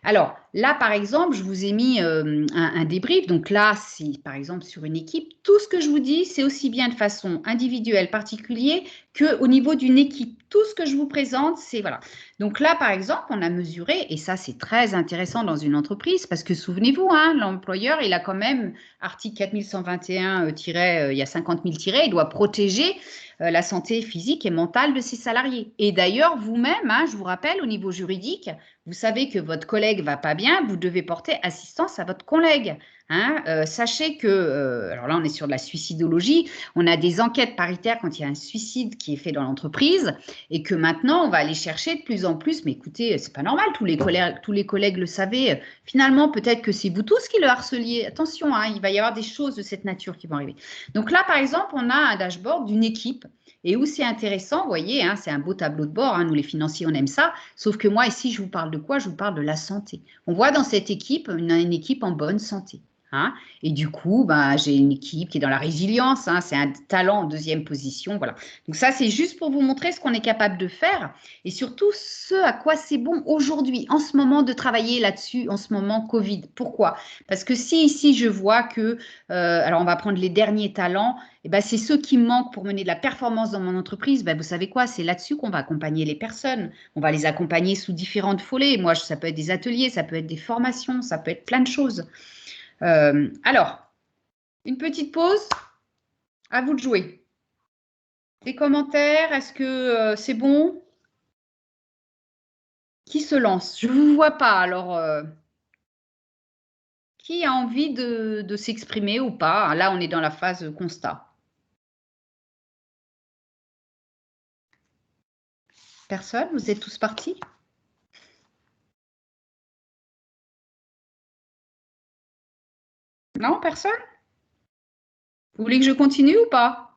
Alors là, par exemple, je vous ai mis un débrief. Donc là, c'est par exemple sur une équipe. Tout ce que je vous dis, c'est aussi bien de façon individuelle, particulière, qu'au niveau d'une équipe. Tout ce que je vous présente, c'est voilà. Donc là, par exemple, on a mesuré, et ça c'est très intéressant dans une entreprise, parce que souvenez-vous, hein, l'employeur, il a quand même, article 4121, il y a 50 000 tirets, il doit protéger la santé physique et mentale de ses salariés. Et d'ailleurs, vous-même, hein, je vous rappelle, au niveau juridique, vous savez que votre collègue va pas bien, vous devez porter assistance à votre collègue. Hein. Sachez que, alors là on est sur de la suicidologie, on a des enquêtes paritaires quand il y a un suicide qui est fait dans l'entreprise et que maintenant on va aller chercher de plus en plus, mais écoutez, c'est pas normal, tous les collègues le savaient, finalement peut-être que c'est vous tous qui le harceliez, attention, hein, il va y avoir des choses de cette nature qui vont arriver. Donc là par exemple on a un dashboard d'une équipe et où c'est intéressant, vous voyez, hein, c'est un beau tableau de bord, hein, nous les financiers on aime ça, sauf que moi ici je vous parle de quoi? Je vous parle de la santé. On voit dans cette équipe une équipe en bonne santé. Hein, et du coup, ben, j'ai une équipe qui est dans la résilience, hein, c'est un talent en deuxième position. Voilà. Donc ça, c'est juste pour vous montrer ce qu'on est capable de faire et surtout ce à quoi c'est bon aujourd'hui, en ce moment, de travailler là-dessus, en ce moment Covid. Pourquoi? Parce que si ici, je vois que, alors on va prendre les derniers talents, et ben, c'est ceux qui me manquent pour mener de la performance dans mon entreprise, ben, vous savez quoi? C'est là-dessus qu'on va accompagner les personnes. On va les accompagner sous différentes follets. Moi, ça peut être des ateliers, ça peut être des formations, ça peut être plein de choses. Alors, une petite pause, à vous de jouer. Des commentaires, est-ce que c'est bon? Qui se lance? Je ne vous vois pas, alors qui a envie de s'exprimer ou pas? Là, on est dans la phase constat. Personne? Vous êtes tous partis? Non, personne? Vous voulez que je continue ou pas?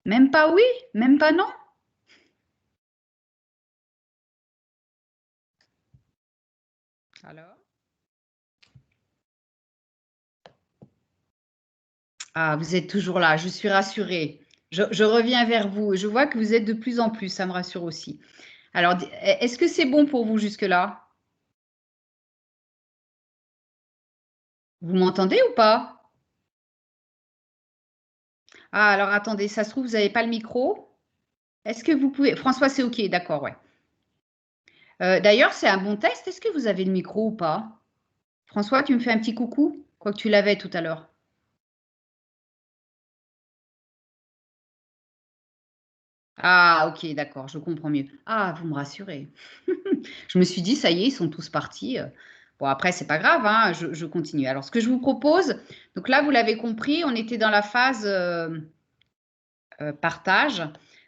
Même pas oui? Même pas non? Alors? Ah, vous êtes toujours là, je suis rassurée. Je reviens vers vous. Je vois que vous êtes de plus en plus, ça me rassure aussi. Alors, est-ce que c'est bon pour vous jusque-là? Vous m'entendez ou pas? Ah, alors attendez, ça se trouve, vous n'avez pas le micro. Est-ce que vous pouvez… François, c'est OK, d'accord, ouais. D'ailleurs, c'est un bon test. Est-ce que vous avez le micro ou pas? François, tu me fais un petit coucou? Quoique tu l'avais tout à l'heure. Ah, OK, d'accord, je comprends mieux. Ah, vous me rassurez. Je me suis dit, ça y est, ils sont tous partis. Bon, après, c'est pas grave, hein, je continue. Alors, ce que je vous propose, donc là, vous l'avez compris, on était dans la phase partage,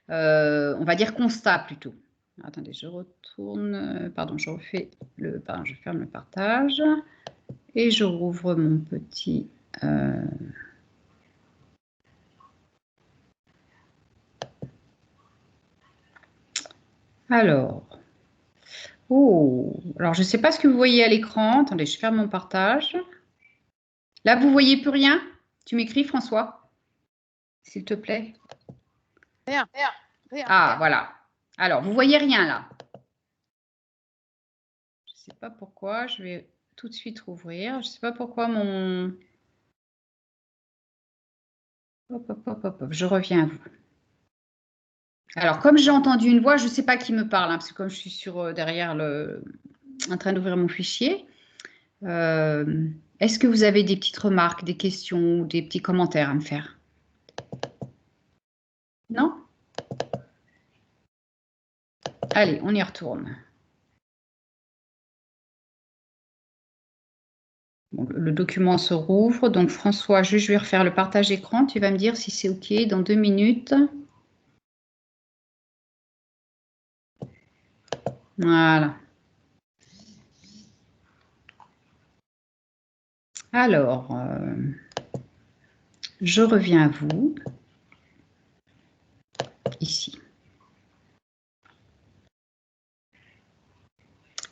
on va dire constat plutôt. Attendez, je retourne, pardon, je refais le, pardon, je ferme le partage et je rouvre mon petit. Alors, oh, alors je ne sais pas ce que vous voyez à l'écran. Attendez, je ferme mon partage. Là, vous voyez plus rien? Tu m'écris, François, s'il te plaît. Rien, rien. Ah, voilà. Alors, vous voyez rien là. Je ne sais pas pourquoi. Je vais tout de suite rouvrir. Je ne sais pas pourquoi mon… Hop, hop, hop, hop, hop, je reviens à vous. Alors, comme j'ai entendu une voix, je ne sais pas qui me parle, hein, parce que comme je suis derrière en train d'ouvrir mon fichier, est-ce que vous avez des petites remarques, des questions, ou des petits commentaires à me faire? Non? Allez, on y retourne. Bon, le document se rouvre. Donc, François, je vais refaire le partage écran. Tu vas me dire si c'est OK dans 2 minutes. Voilà. Alors, je reviens à vous, ici.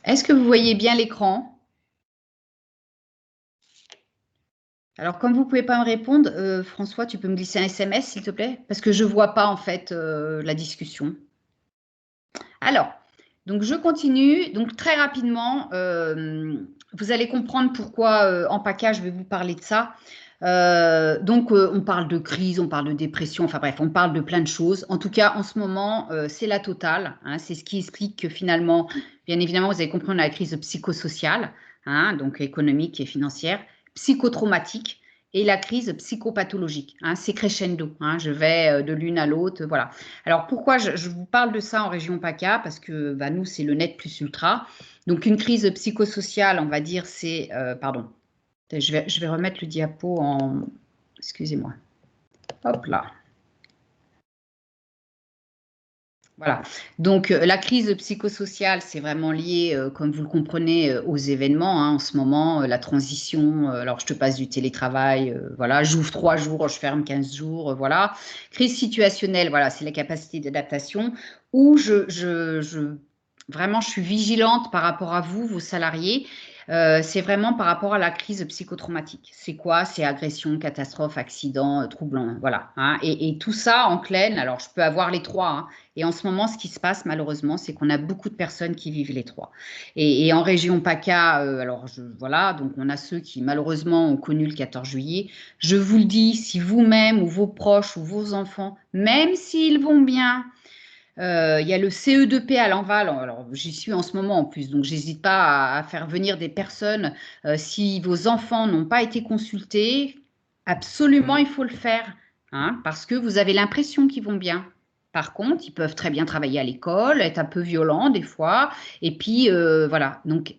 Est-ce que vous voyez bien l'écran? Alors, comme vous ne pouvez pas me répondre, François, tu peux me glisser un SMS, s'il te plaît? Parce que je ne vois pas, en fait, la discussion. Alors, donc je continue. Donc, très rapidement, vous allez comprendre pourquoi, en PACA, je vais vous parler de ça. Donc, on parle de crise, on parle de dépression, enfin bref, on parle de plein de choses. En tout cas, en ce moment, c'est la totale, hein. C'est ce qui explique que finalement, bien évidemment, vous avez compris, on a la crise psychosociale, hein, donc économique et financière, psychotraumatique et la crise psychopathologique, hein. C'est crescendo, hein, je vais de l'une à l'autre, voilà. Alors, pourquoi je vous parle de ça en région PACA? Parce que bah, nous, c'est le net plus ultra. Donc, une crise psychosociale, on va dire, c'est… pardon. Je vais remettre le diapo en… Excusez-moi. Hop là. Voilà. Donc, la crise psychosociale, c'est vraiment lié, comme vous le comprenez, aux événements, hein, en ce moment, la transition. Alors, je te passe du télétravail, voilà, j'ouvre 3 jours, je ferme 15 jours, voilà. Crise situationnelle, voilà, c'est la capacité d'adaptation où vraiment, je suis vigilante par rapport à vous, vos salariés. C'est vraiment par rapport à la crise psychotraumatique. C'est quoi? C'est agression, catastrophe, accident, troublant, voilà, hein. Et tout ça en claine, alors je peux avoir les trois, hein. Et en ce moment, ce qui se passe malheureusement, c'est qu'on a beaucoup de personnes qui vivent les trois. Et en région PACA, alors voilà, donc on a ceux qui malheureusement ont connu le 14 juillet. Je vous le dis, si vous-même ou vos proches ou vos enfants, même s'ils vont bien, il y a le CE2P à Lanval, alors j'y suis en ce moment en plus, donc j'hésite pas à faire venir des personnes. Si vos enfants n'ont pas été consultés, absolument il faut le faire, hein, parce que vous avez l'impression qu'ils vont bien. Par contre, ils peuvent très bien travailler à l'école, être un peu violents des fois, et puis voilà. Donc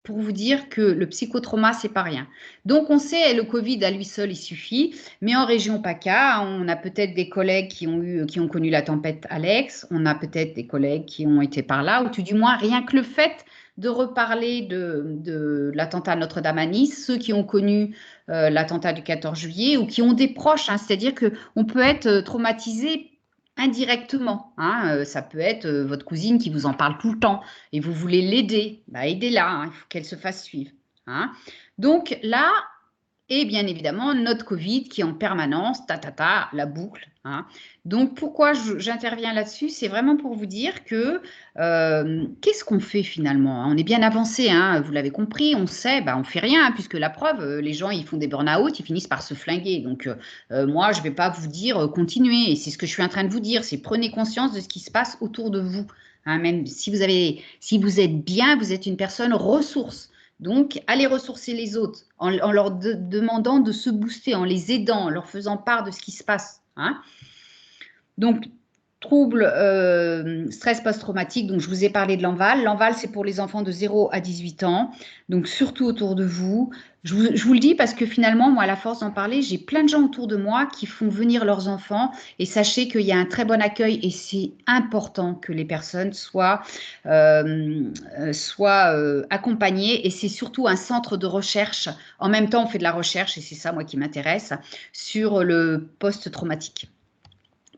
pour vous dire que le psychotrauma, c'est pas rien. Donc, on sait, le Covid à lui seul, il suffit. Mais en région PACA, on a peut-être des collègues qui ont connu la tempête Alex. On a peut-être des collègues qui ont été par là, ou tout du moins, rien que le fait de reparler de l'attentat à Notre-Dame à Nice, ceux qui ont connu l'attentat du 14 juillet ou qui ont des proches, hein, c'est-à-dire qu'on peut être traumatisé indirectement, hein, ça peut être votre cousine qui vous en parle tout le temps et vous voulez l'aider, bah aidez-la, hein, il faut qu'elle se fasse suivre, hein. Donc là, et bien évidemment, notre Covid qui est en permanence, la boucle, hein. Donc pourquoi j'interviens là-dessus? C'est vraiment pour vous dire que qu'est-ce qu'on fait finalement? On est bien avancé, hein, vous l'avez compris, on sait, bah, on fait rien, hein, puisque la preuve, les gens ils font des burn-out, ils finissent par se flinguer. Donc moi, je ne vais pas vous dire continuez, et c'est ce que je suis en train de vous dire, c'est prenez conscience de ce qui se passe autour de vous, hein, même si vous êtes bien, vous êtes une personne ressource. Donc, allez ressourcer les autres en leur demandant de se booster, en les aidant, en leur faisant part de ce qui se passe, hein. Donc, trouble stress post-traumatique, donc je vous ai parlé de l'Enval. L'Enval, c'est pour les enfants de 0 à 18 ans, donc surtout autour de vous. Je vous le dis parce que finalement, moi, à la force d'en parler, j'ai plein de gens autour de moi qui font venir leurs enfants et sachez qu'il y a un très bon accueil et c'est important que les personnes soient accompagnées et c'est surtout un centre de recherche. En même temps, on fait de la recherche et c'est ça, moi, qui m'intéresse, sur le post-traumatique.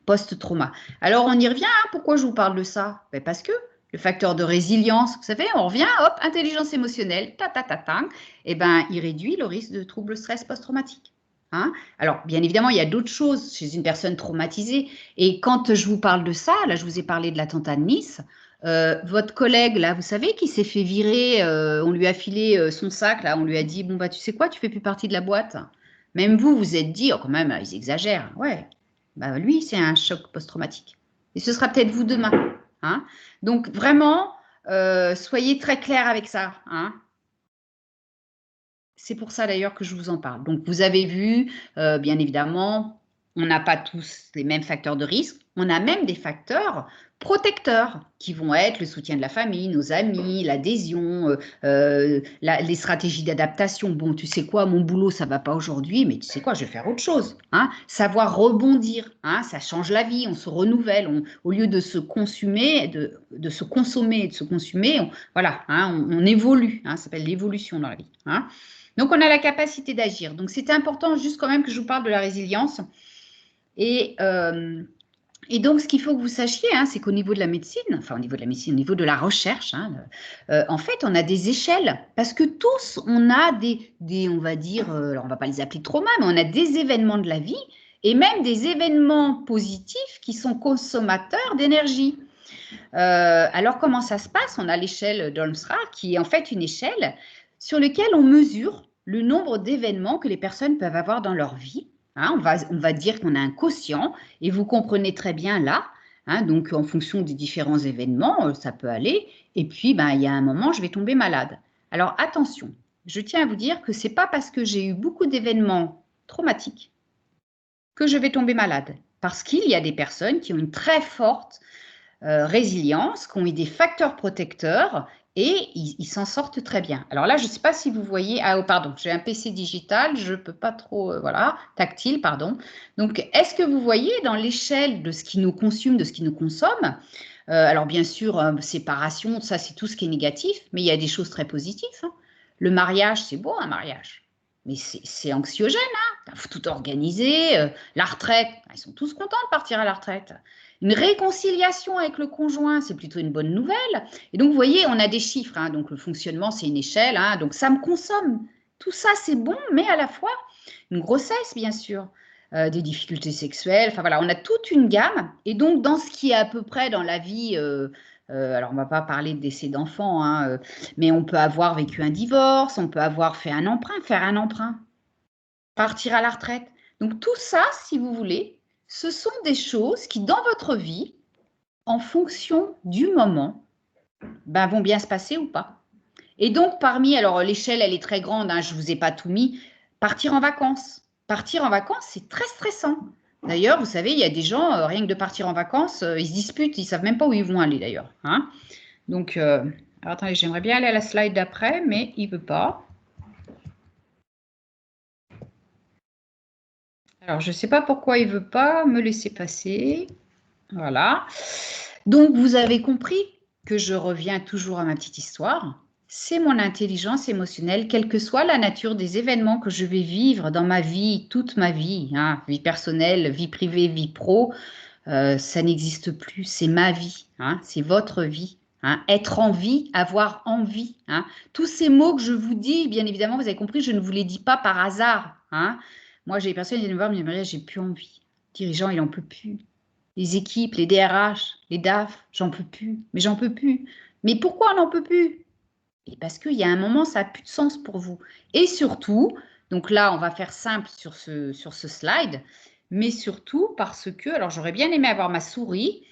Post-trauma. Alors, on y revient, hein, pourquoi je vous parle de ça? Ben parce que le facteur de résilience, vous savez, on revient, hop, intelligence émotionnelle, et ben, il réduit le risque de troubles stress post-traumatique, hein. Alors, bien évidemment, il y a d'autres choses chez une personne traumatisée. Et quand je vous parle de ça, là, je vous ai parlé de l'attentat de Nice, votre collègue, là, vous savez, qui s'est fait virer, on lui a filé son sac, là, on lui a dit, bon, bah, tu sais quoi, tu fais plus partie de la boîte. Même vous, vous êtes dit, oh, quand même, ils exagèrent. Ouais, bah, lui, c'est un choc post-traumatique. Et ce sera peut-être vous demain. Hein. Donc, vraiment, soyez très clair avec ça. Hein. C'est pour ça d'ailleurs que je vous en parle. Donc, vous avez vu, bien évidemment, on n'a pas tous les mêmes facteurs de risque. On a même des facteurs protecteurs qui vont être le soutien de la famille, nos amis, l'adhésion, les stratégies d'adaptation. Bon, tu sais quoi, mon boulot, ça ne va pas aujourd'hui, mais tu sais quoi, je vais faire autre chose. Hein. Savoir rebondir, hein, ça change la vie, on se renouvelle. Au lieu de se consumer, de se consommer et de se consumer, voilà, hein, on évolue. Hein, ça s'appelle l'évolution dans la vie. Hein. Donc, on a la capacité d'agir. Donc, c'est important juste quand même que je vous parle de la résilience. Et donc, ce qu'il faut que vous sachiez, hein, c'est qu'au niveau de la médecine, enfin au niveau de la médecine, au niveau de la recherche, hein, en fait, on a des échelles. Parce que tous, on a on va dire, alors on ne va pas les appeler trauma, mais on a des événements de la vie et même des événements positifs qui sont consommateurs d'énergie. Alors, comment ça se passe? On a l'échelle d'Olmstra, qui est en fait une échelle sur laquelle on mesure le nombre d'événements que les personnes peuvent avoir dans leur vie. Hein, on va dire qu'on a un quotient, et vous comprenez très bien là, hein, donc en fonction des différents événements, ça peut aller, et puis ben, il y a un moment, je vais tomber malade. Alors attention, je tiens à vous dire que ce n'est pas parce que j'ai eu beaucoup d'événements traumatiques que je vais tomber malade, parce qu'il y a des personnes qui ont une très forte résilience, qui ont eu des facteurs protecteurs et ils s'en sortent très bien. Alors là, je ne sais pas si vous voyez, ah oh, pardon, j'ai un PC digital, je ne peux pas trop, voilà, tactile, pardon. Donc, est-ce que vous voyez dans l'échelle de ce qui nous consume, de ce qui nous consomme, alors bien sûr, séparation, ça c'est tout ce qui est négatif, mais il y a des choses très positives. Hein. Le mariage, c'est beau un mariage, mais c'est anxiogène, hein. Il faut tout organiser. La retraite, ils sont tous contents de partir à la retraite. Une réconciliation avec le conjoint, c'est plutôt une bonne nouvelle. Et donc, vous voyez, on a des chiffres. Hein, donc, le fonctionnement, c'est une échelle. Hein, donc, ça me consomme. Tout ça, c'est bon, mais à la fois, une grossesse, bien sûr, des difficultés sexuelles. Enfin, voilà, on a toute une gamme. Et donc, dans ce qui est à peu près dans la vie, alors, on ne va pas parler de décès d'enfants, hein, mais on peut avoir vécu un divorce, on peut avoir fait un emprunt, faire un emprunt, partir à la retraite. Donc, tout ça, si vous voulez, ce sont des choses qui, dans votre vie, en fonction du moment, ben, vont bien se passer ou pas. Et donc, parmi, alors l'échelle, elle est très grande, hein, je ne vous ai pas tout mis, partir en vacances. Partir en vacances, c'est très stressant. D'ailleurs, vous savez, il y a des gens, rien que de partir en vacances, ils se disputent, ils ne savent même pas où ils vont aller d'ailleurs. Hein. Donc, alors, attendez, j'aimerais bien aller à la slide d'après, mais il ne veut pas. Alors, je ne sais pas pourquoi il ne veut pas me laisser passer. Voilà. Donc, vous avez compris que je reviens toujours à ma petite histoire. C'est mon intelligence émotionnelle, quelle que soit la nature des événements que je vais vivre dans ma vie, toute ma vie, hein, vie personnelle, vie privée, vie pro, ça n'existe plus. C'est ma vie, hein, c'est votre vie. Hein, être en vie, avoir envie. Hein. Tous ces mots que je vous dis, bien évidemment, vous avez compris, je ne vous les dis pas par hasard. Hein. Moi, j'ai des personnes qui viennent me voir, me disent, Maria, j'ai plus envie. Le dirigeant, il n'en peut plus. Les équipes, les DRH, les DAF, j'en peux plus. Mais j'en peux plus. Mais pourquoi on n'en peut plus? Et parce qu'il y a un moment, ça n'a plus de sens pour vous. Et surtout, donc là, on va faire simple sur ce slide, mais surtout parce que, alors j'aurais bien aimé avoir ma souris.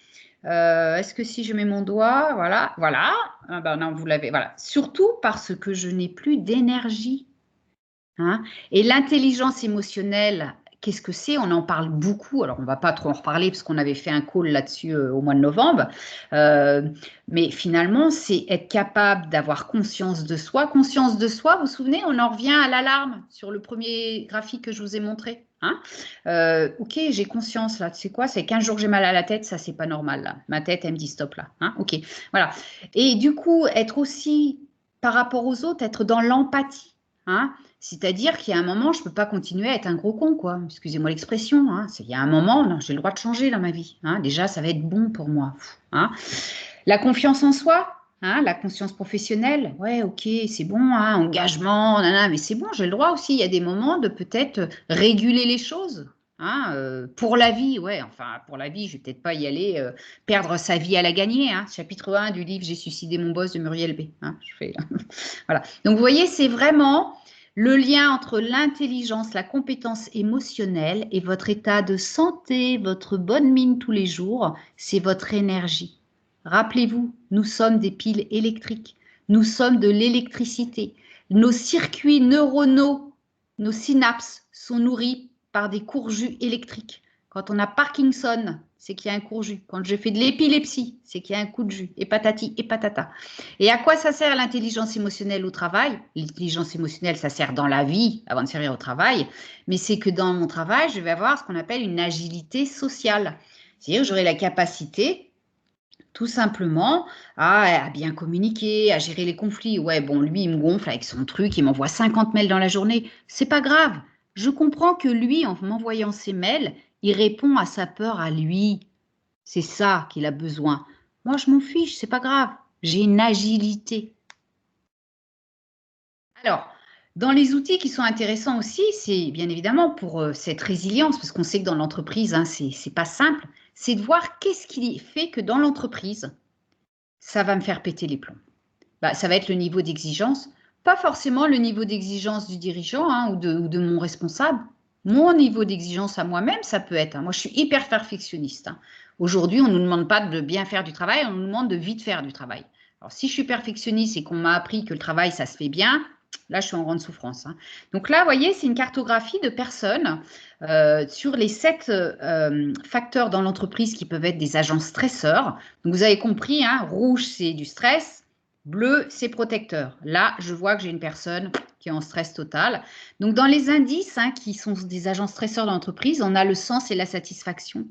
Est-ce que si je mets mon doigt, voilà, voilà, ah ben non, vous l'avez, voilà. Surtout parce que je n'ai plus d'énergie. Hein. Et l'intelligence émotionnelle, qu'est-ce que c'est? On en parle beaucoup. Alors, on ne va pas trop en reparler parce qu'on avait fait un call là-dessus au mois de novembre. Mais finalement, c'est être capable d'avoir conscience de soi. Conscience de soi, vous vous souvenez, on en revient à l'alarme sur le premier graphique que je vous ai montré. Hein. Ok, j'ai conscience là. Tu sais quoi? C'est 15 jours que j'ai mal à la tête. Ça, c'est pas normal là. Ma tête, elle me dit stop là. Hein. Ok, voilà. Et du coup, être aussi par rapport aux autres, être dans l'empathie. Hein. C'est-à-dire qu'il y a un moment, je ne peux pas continuer à être un gros con, quoi. Excusez-moi l'expression. Hein. Il y a un moment, j'ai le droit de changer dans ma vie. Hein. Déjà, ça va être bon pour moi. Hein. La confiance en soi, hein, la conscience professionnelle. Ouais, ok, c'est bon, hein, engagement, nanana, mais c'est bon, j'ai le droit aussi. Il y a des moments de peut-être réguler les choses. Hein, pour la vie, ouais, enfin, pour la vie, je ne vais peut-être pas y aller perdre sa vie à la gagner. Hein. Chapitre 1 du livre J'ai suicidé mon boss de Muriel B. Hein, voilà. Donc, vous voyez, c'est vraiment Le lien entre l'intelligence, la compétence émotionnelle et votre état de santé, votre bonne mine tous les jours, c'est votre énergie. Rappelez-vous, nous sommes des piles électriques, nous sommes de l'électricité. Nos circuits neuronaux, nos synapses sont nourris par des courts jus électriques. Quand on a Parkinson, c'est qu'il y a un court jus. Quand je fais de l'épilepsie, c'est qu'il y a un coup de jus. Et patati et patata. Et à quoi ça sert l'intelligence émotionnelle au travail? L'intelligence émotionnelle, ça sert dans la vie avant de servir au travail. Mais c'est que dans mon travail, je vais avoir ce qu'on appelle une agilité sociale. C'est-à-dire que j'aurai la capacité tout simplement à bien communiquer, à gérer les conflits. Ouais, bon, lui, il me gonfle avec son truc, il m'envoie 50 mails dans la journée. C'est pas grave. Je comprends que lui, en m'envoyant ses mails, il répond à sa peur à lui. C'est ça qu'il a besoin. Moi, je m'en fiche, c'est pas grave. J'ai une agilité. Alors, dans les outils qui sont intéressants aussi, c'est bien évidemment pour cette résilience, parce qu'on sait que dans l'entreprise, hein, c'est pas simple, c'est de voir qu'est-ce qui fait que dans l'entreprise, ça va me faire péter les plombs. Bah, ça va être le niveau d'exigence, pas forcément le niveau d'exigence du dirigeant hein, ou de mon responsable. Mon niveau d'exigence à moi-même, ça peut être. Hein, moi, je suis hyper perfectionniste. Hein. Aujourd'hui, on ne nous demande pas de bien faire du travail, on nous demande de vite faire du travail. Alors, si je suis perfectionniste et qu'on m'a appris que le travail, ça se fait bien, là, je suis en grande souffrance. Hein. Donc là, vous voyez, c'est une cartographie de personnes sur les 7 facteurs dans l'entreprise qui peuvent être des agents stresseurs. Donc, vous avez compris, hein, rouge, c'est du stress. Bleu, c'est protecteur. Là, je vois que j'ai une personne qui est en stress total. Donc, dans les indices hein, qui sont des agents stresseurs dans l'entreprise, on a le sens et la satisfaction.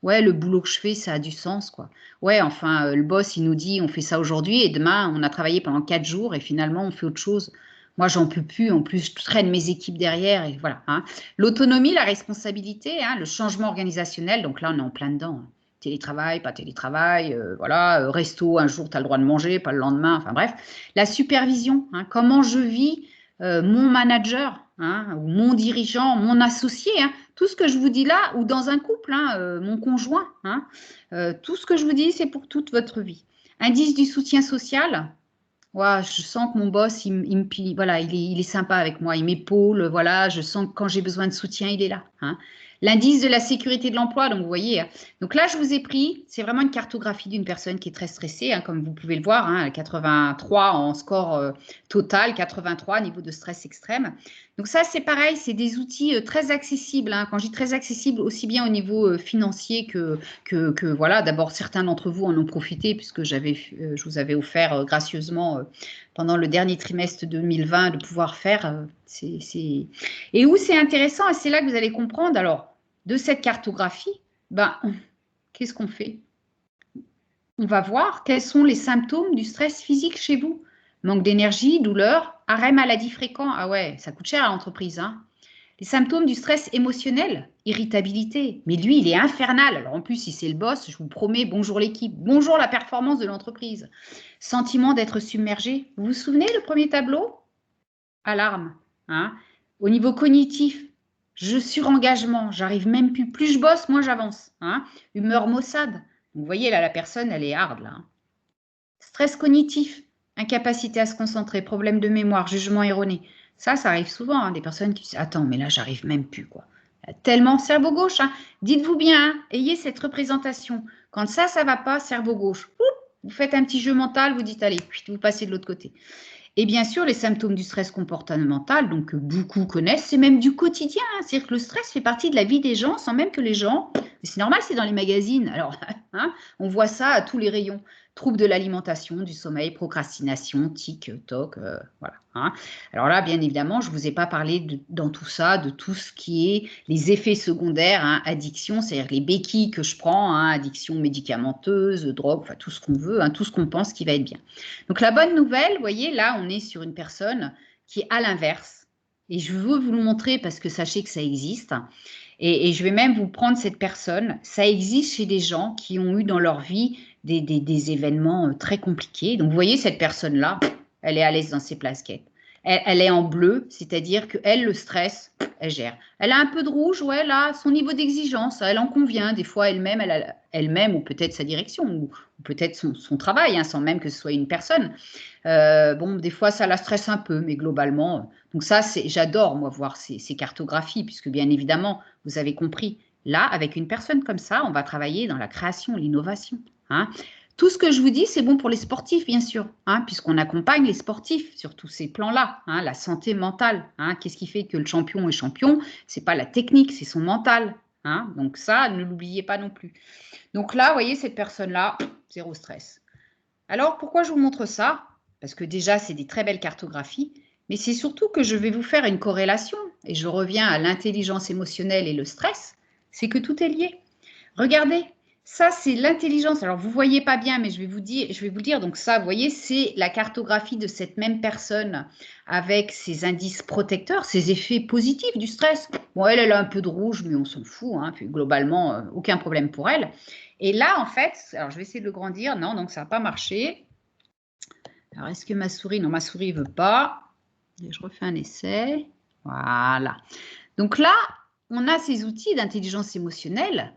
Ouais, le boulot que je fais, ça a du sens, quoi. Ouais, enfin, le boss, il nous dit, on fait ça aujourd'hui et demain, on a travaillé pendant 4 jours et finalement, on fait autre chose. Moi, j'en peux plus. En plus, je traîne mes équipes derrière et voilà. Hein. L'autonomie, la responsabilité, hein, le changement organisationnel. Donc là, on est en plein dedans. Hein. Télétravail, pas télétravail, voilà, resto, un jour, tu as le droit de manger, pas le lendemain, enfin bref. La supervision, hein, comment je vis mon manager, hein, ou mon dirigeant, mon associé, hein, tout ce que je vous dis là, ou dans un couple, hein, mon conjoint, hein, tout ce que je vous dis, c'est pour toute votre vie. Indice du soutien social, ouais, je sens que mon boss, voilà, il est sympa avec moi, il m'épaule, voilà, je sens que quand j'ai besoin de soutien, il est là. Hein. L'indice de la sécurité de l'emploi, donc vous voyez, donc là je vous ai pris, c'est vraiment une cartographie d'une personne qui est très stressée, hein, comme vous pouvez le voir, hein, 83 en score total, 83 niveau de stress extrême. Donc ça c'est pareil, c'est des outils très accessibles, hein, quand je dis très accessibles, aussi bien au niveau financier que voilà, d'abord certains d'entre vous en ont profité puisque je vous avais offert gracieusement pendant le dernier trimestre 2020 de pouvoir faire. Et où c'est intéressant, et c'est là que vous allez comprendre, alors, de cette cartographie, ben, qu'est-ce qu'on fait? On va voir quels sont les symptômes du stress physique chez vous. Manque d'énergie, douleur, arrêt maladie fréquent. Ah ouais, ça coûte cher à l'entreprise. Hein. Les symptômes du stress émotionnel, irritabilité. Mais lui, il est infernal. Alors en plus, si c'est le boss, je vous promets, bonjour l'équipe, bonjour la performance de l'entreprise. Sentiment d'être submergé. Vous vous souvenez le premier tableau? Alarme. Hein. Au niveau cognitif, surengagement, j'arrive même plus. Plus je bosse, moins j'avance. Hein. Humeur maussade. Vous voyez là, la personne, elle est hard là. Stress cognitif, incapacité à se concentrer, problème de mémoire, jugement erroné. Ça arrive souvent, hein, des personnes qui disent « Attends, mais là, j'arrive même plus. » quoi. Tellement cerveau gauche. Hein. Dites-vous bien, hein, ayez cette représentation. Quand ça va pas, cerveau gauche. Vous faites un petit jeu mental, vous dites « Allez, puis vous passez de l'autre côté. » Et bien sûr, les symptômes du stress comportemental, donc que beaucoup connaissent, c'est même du quotidien. Hein. C'est-à-dire que le stress fait partie de la vie des gens sans même que les gens… C'est normal, c'est dans les magazines. Alors, hein, on voit ça à tous les rayons. Troubles de l'alimentation, du sommeil, procrastination, tic, toc, voilà. Hein. Alors là, bien évidemment, je ne vous ai pas parlé dans tout ça, de tout ce qui est les effets secondaires, hein, addiction, c'est-à-dire les béquilles que je prends, hein, addiction médicamenteuse, drogue, enfin tout ce qu'on veut, hein, tout ce qu'on pense qui va être bien. Donc la bonne nouvelle, vous voyez, là, on est sur une personne qui est à l'inverse. Et je veux vous le montrer parce que sachez que ça existe. Et je vais même vous prendre cette personne. Ça existe chez des gens qui ont eu dans leur vie des événements très compliqués. Donc, vous voyez, cette personne-là, elle est à l'aise dans ses plaquettes. Elle est en bleu, c'est-à-dire qu'elle, le stress, elle gère. Elle a un peu de rouge, ouais, là, son niveau d'exigence, elle en convient. Des fois, elle-même, elle-même ou peut-être sa direction, ou peut-être son travail, hein, sans même que ce soit une personne. Bon, des fois, ça la stresse un peu, mais globalement. Donc ça, j'adore, moi, voir ces cartographies, puisque bien évidemment, vous avez compris, là, avec une personne comme ça, on va travailler dans la création, l'innovation. Hein. Tout ce que je vous dis, c'est bon pour les sportifs, bien sûr, hein, puisqu'on accompagne les sportifs sur tous ces plans-là, hein, la santé mentale. Hein, qu'est-ce qui fait que le champion est champion? C'est pas la technique, c'est son mental. Hein, donc ça, ne l'oubliez pas non plus. Donc là, vous voyez, cette personne-là, zéro stress. Alors, pourquoi je vous montre ça? Parce que déjà, c'est des très belles cartographies, mais c'est surtout que je vais vous faire une corrélation, et je reviens à l'intelligence émotionnelle et le stress, c'est que tout est lié. Regardez, ça c'est l'intelligence. Alors vous ne voyez pas bien, mais je vais vous le dire. Donc ça, vous voyez, c'est la cartographie de cette même personne avec ses indices protecteurs, ses effets positifs du stress. Bon, elle a un peu de rouge, mais on s'en fout. Hein, puis globalement, aucun problème pour elle. Et là, en fait, alors je vais essayer de le grandir. Non, donc ça n'a pas marché. Alors est-ce que ma souris, non, ma souris ne veut pas. Et je refais un essai. Voilà. Donc là, on a ces outils d'intelligence émotionnelle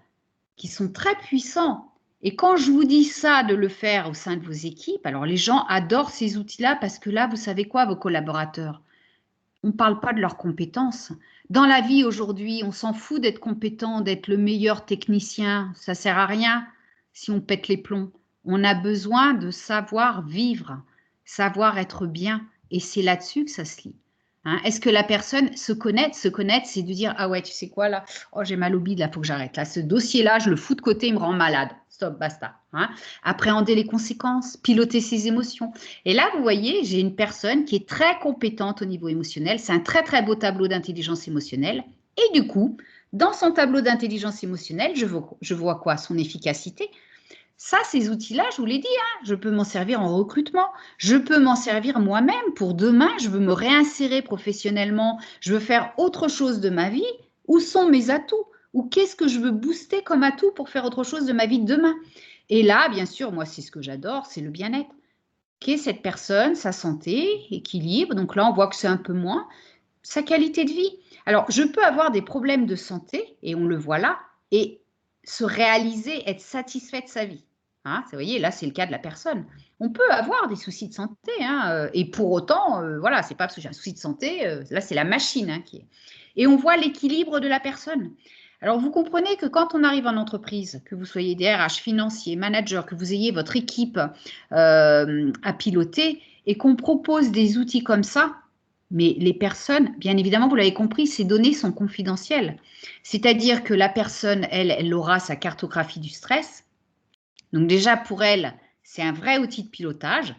qui sont très puissants. Et quand je vous dis ça, de le faire au sein de vos équipes, alors les gens adorent ces outils-là parce que là, vous savez quoi, vos collaborateurs? On ne parle pas de leurs compétences. Dans la vie aujourd'hui, on s'en fout d'être compétent, d'être le meilleur technicien. Ça ne sert à rien si on pète les plombs. On a besoin de savoir vivre, savoir être bien. Et c'est là-dessus que ça se lie. Hein, est-ce que la personne se connaître, c'est de dire « Ah ouais, tu sais quoi là? Oh, j'ai mal au bide, là, il faut que j'arrête. Là, ce dossier-là, je le fous de côté, il me rend malade. Stop, basta. Hein » Appréhender les conséquences, piloter ses émotions. Et là, vous voyez, j'ai une personne qui est très compétente au niveau émotionnel. C'est un très, très beau tableau d'intelligence émotionnelle. Et du coup, dans son tableau d'intelligence émotionnelle, je vois quoi? Son efficacité. Ça, ces outils-là, je vous l'ai dit, hein, je peux m'en servir en recrutement, je peux m'en servir moi-même pour demain, je veux me réinsérer professionnellement, je veux faire autre chose de ma vie. Où sont mes atouts? Ou qu'est-ce que je veux booster comme atout pour faire autre chose de ma vie de demain? Et là, bien sûr, moi, c'est ce que j'adore, c'est le bien-être. Qu'est cette personne, sa santé, équilibre, donc là, on voit que c'est un peu moins, sa qualité de vie. Alors, je peux avoir des problèmes de santé, et on le voit là, et se réaliser, être satisfait de sa vie. Hein, vous voyez, là, c'est le cas de la personne. On peut avoir des soucis de santé, hein, et pour autant, voilà, c'est pas parce que j'ai un souci de santé, là, c'est la machine hein, qui est. Et on voit l'équilibre de la personne. Alors, vous comprenez que quand on arrive en entreprise, que vous soyez DRH, financier, manager, que vous ayez votre équipe à piloter et qu'on propose des outils comme ça, mais les personnes, bien évidemment, vous l'avez compris, ces données sont confidentielles. C'est-à-dire que la personne, elle aura sa cartographie du stress. Donc déjà, pour elle, c'est un vrai outil de pilotage.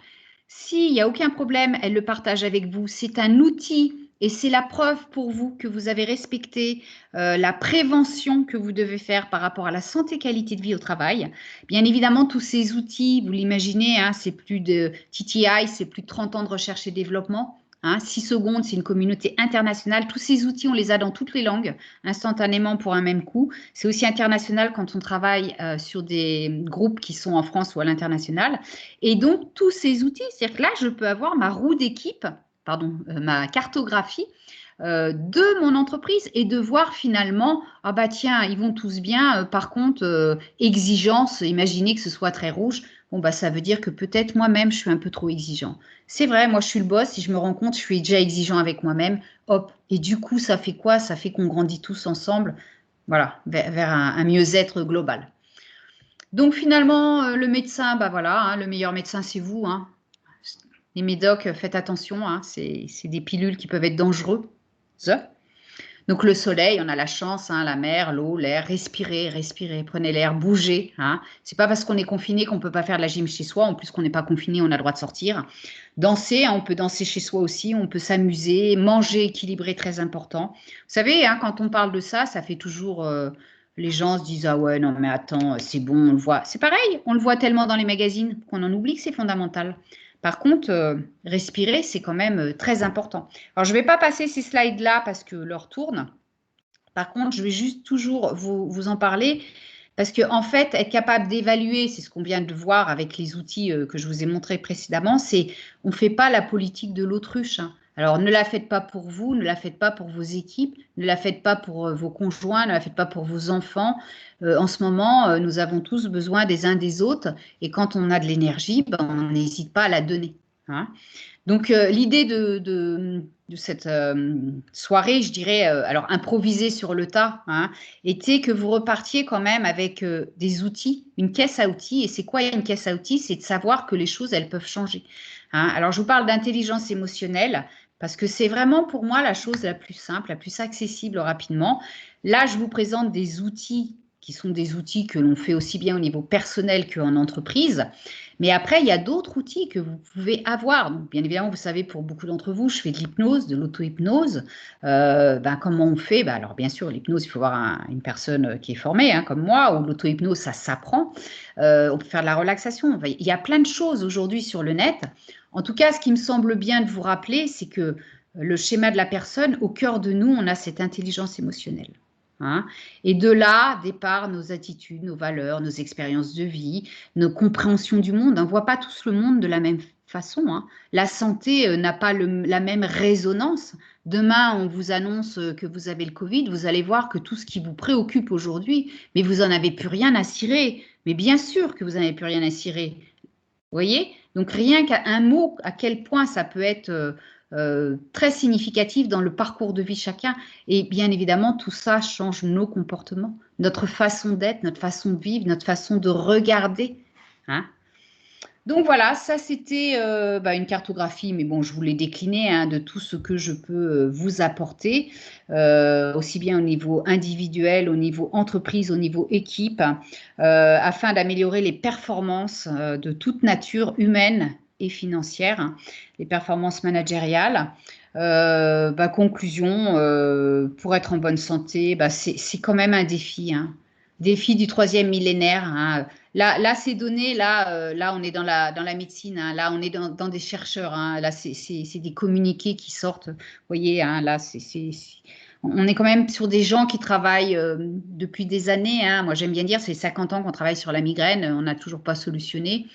S'il n'y a aucun problème, elle le partage avec vous. C'est un outil et c'est la preuve pour vous que vous avez respecté la prévention que vous devez faire par rapport à la santé et qualité de vie au travail. Bien évidemment, tous ces outils, vous l'imaginez, hein, c'est plus de TTI, c'est plus de 30 ans de recherche et développement. Hein, 6 secondes, c'est une communauté internationale. Tous ces outils, on les a dans toutes les langues, instantanément pour un même coup. C'est aussi international quand on travaille sur des groupes qui sont en France ou à l'international. Et donc, tous ces outils, c'est-à-dire que là, je peux avoir ma roue d'équipe, ma cartographie de mon entreprise et de voir finalement, ah bah tiens, ils vont tous bien, par contre, exigence, imaginez que ce soit très rouge, bon bah ça veut dire que peut-être moi-même, je suis un peu trop exigeant. C'est vrai, moi je suis le boss, si je me rends compte, je suis déjà exigeant avec moi-même, hop, et du coup, ça fait quoi? Ça fait qu'on grandit tous ensemble, voilà, vers un mieux-être global. Donc finalement, le médecin, bah voilà, hein, le meilleur médecin, c'est vous. Hein. Les médocs, faites attention, hein, c'est des pilules qui peuvent être dangereuses. Donc le soleil, on a la chance, hein, la mer, l'eau, l'air, respirez, prenez l'air, bougez. Hein. C'est pas parce qu'on est confiné qu'on peut pas faire de la gym chez soi. En plus qu'on n'est pas confiné, on a le droit de sortir. Danser, hein, on peut danser chez soi aussi, on peut s'amuser, manger équilibré, très important. Vous savez, hein, quand on parle de ça, ça fait toujours... les gens se disent « Ah ouais, non mais attends, c'est bon, on le voit. » C'est pareil, on le voit tellement dans les magazines qu'on en oublie que c'est fondamental. Par contre, respirer, c'est quand même très important. Alors, je ne vais pas passer ces slides-là parce que l'heure tourne. Par contre, je vais juste toujours vous en parler parce qu'en fait, être capable d'évaluer, c'est ce qu'on vient de voir avec les outils que je vous ai montrés précédemment, c'est on ne fait pas la politique de l'autruche. Hein. Alors, ne la faites pas pour vous, ne la faites pas pour vos équipes, ne la faites pas pour vos conjoints, ne la faites pas pour vos enfants. En ce moment, nous avons tous besoin des uns des autres et quand on a de l'énergie, ben, on n'hésite pas à la donner. Hein. Donc, l'idée de cette soirée, je dirais, alors improvisée sur le tas, hein, était que vous repartiez quand même avec des outils, une caisse à outils. Et c'est quoi une caisse à outils? C'est de savoir que les choses, elles peuvent changer. Hein. Alors, je vous parle d'intelligence émotionnelle parce que c'est vraiment pour moi la chose la plus simple, la plus accessible rapidement. Là, je vous présente des outils qui sont des outils que l'on fait aussi bien au niveau personnel qu'en entreprise. Mais après, il y a d'autres outils que vous pouvez avoir. Donc, bien évidemment, vous savez, pour beaucoup d'entre vous, je fais de l'hypnose, de l'auto-hypnose. Ben, comment on fait? Ben, alors, bien sûr, l'hypnose, il faut avoir une personne qui est formée, hein, comme moi, ou l'auto-hypnose, ça s'apprend. On peut faire de la relaxation. Enfin, il y a plein de choses aujourd'hui sur le net. En tout cas, ce qui me semble bien de vous rappeler, c'est que le schéma de la personne, au cœur de nous, on a cette intelligence émotionnelle. Hein. Et de là départ nos attitudes, nos valeurs, nos expériences de vie, nos compréhensions du monde. On ne voit pas tous le monde de la même façon. Hein. La santé n'a pas la même résonance. Demain, on vous annonce que vous avez le Covid, vous allez voir que tout ce qui vous préoccupe aujourd'hui, mais vous n'en avez plus rien à cirer. Mais bien sûr que vous n'en avez plus rien à cirer. Vous voyez? Donc rien qu'un mot, à quel point ça peut être très significatif dans le parcours de vie de chacun. Et bien évidemment, tout ça change nos comportements, notre façon d'être, notre façon de vivre, notre façon de regarder. Hein. Donc voilà, ça c'était une cartographie, mais bon, je vous l'ai déclinée hein, de tout ce que je peux vous apporter, aussi bien au niveau individuel, au niveau entreprise, au niveau équipe, afin d'améliorer les performances de toute nature humaine et financière, hein, les performances managériales. Conclusion, pour être en bonne santé, c'est quand même un défi, hein. Défi du 3e millénaire. Hein. Là, ces données, là, on est dans la médecine. Hein. Là, on est dans des chercheurs. Hein. Là, c'est des communiqués qui sortent. Vous voyez, hein, là, on est quand même sur des gens qui travaillent depuis des années. Hein. Moi, j'aime bien dire, c'est 50 ans qu'on travaille sur la migraine. On n'a toujours pas solutionné.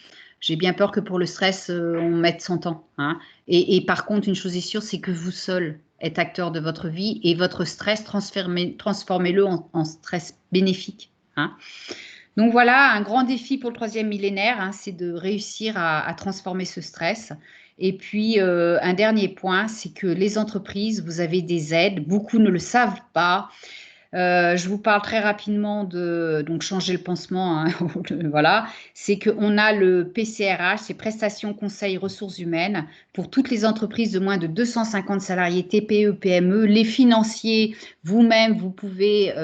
J'ai bien peur que pour le stress, on mette 100 ans. Hein. Et par contre, une chose est sûre, c'est que vous seul êtes acteur de votre vie et votre stress, transformez-le en stress bénéfique. Hein. Donc voilà, un grand défi pour le 3e millénaire, hein, c'est de réussir à transformer ce stress. Et puis, un dernier point, c'est que les entreprises, vous avez des aides, beaucoup ne le savent pas. Je vous parle très rapidement de donc changer le pansement, hein, voilà, c'est qu'on a le PCRH, c'est prestations, conseils, ressources humaines, pour toutes les entreprises de moins de 250 salariés, TPE, PME, les financiers, vous-même, vous pouvez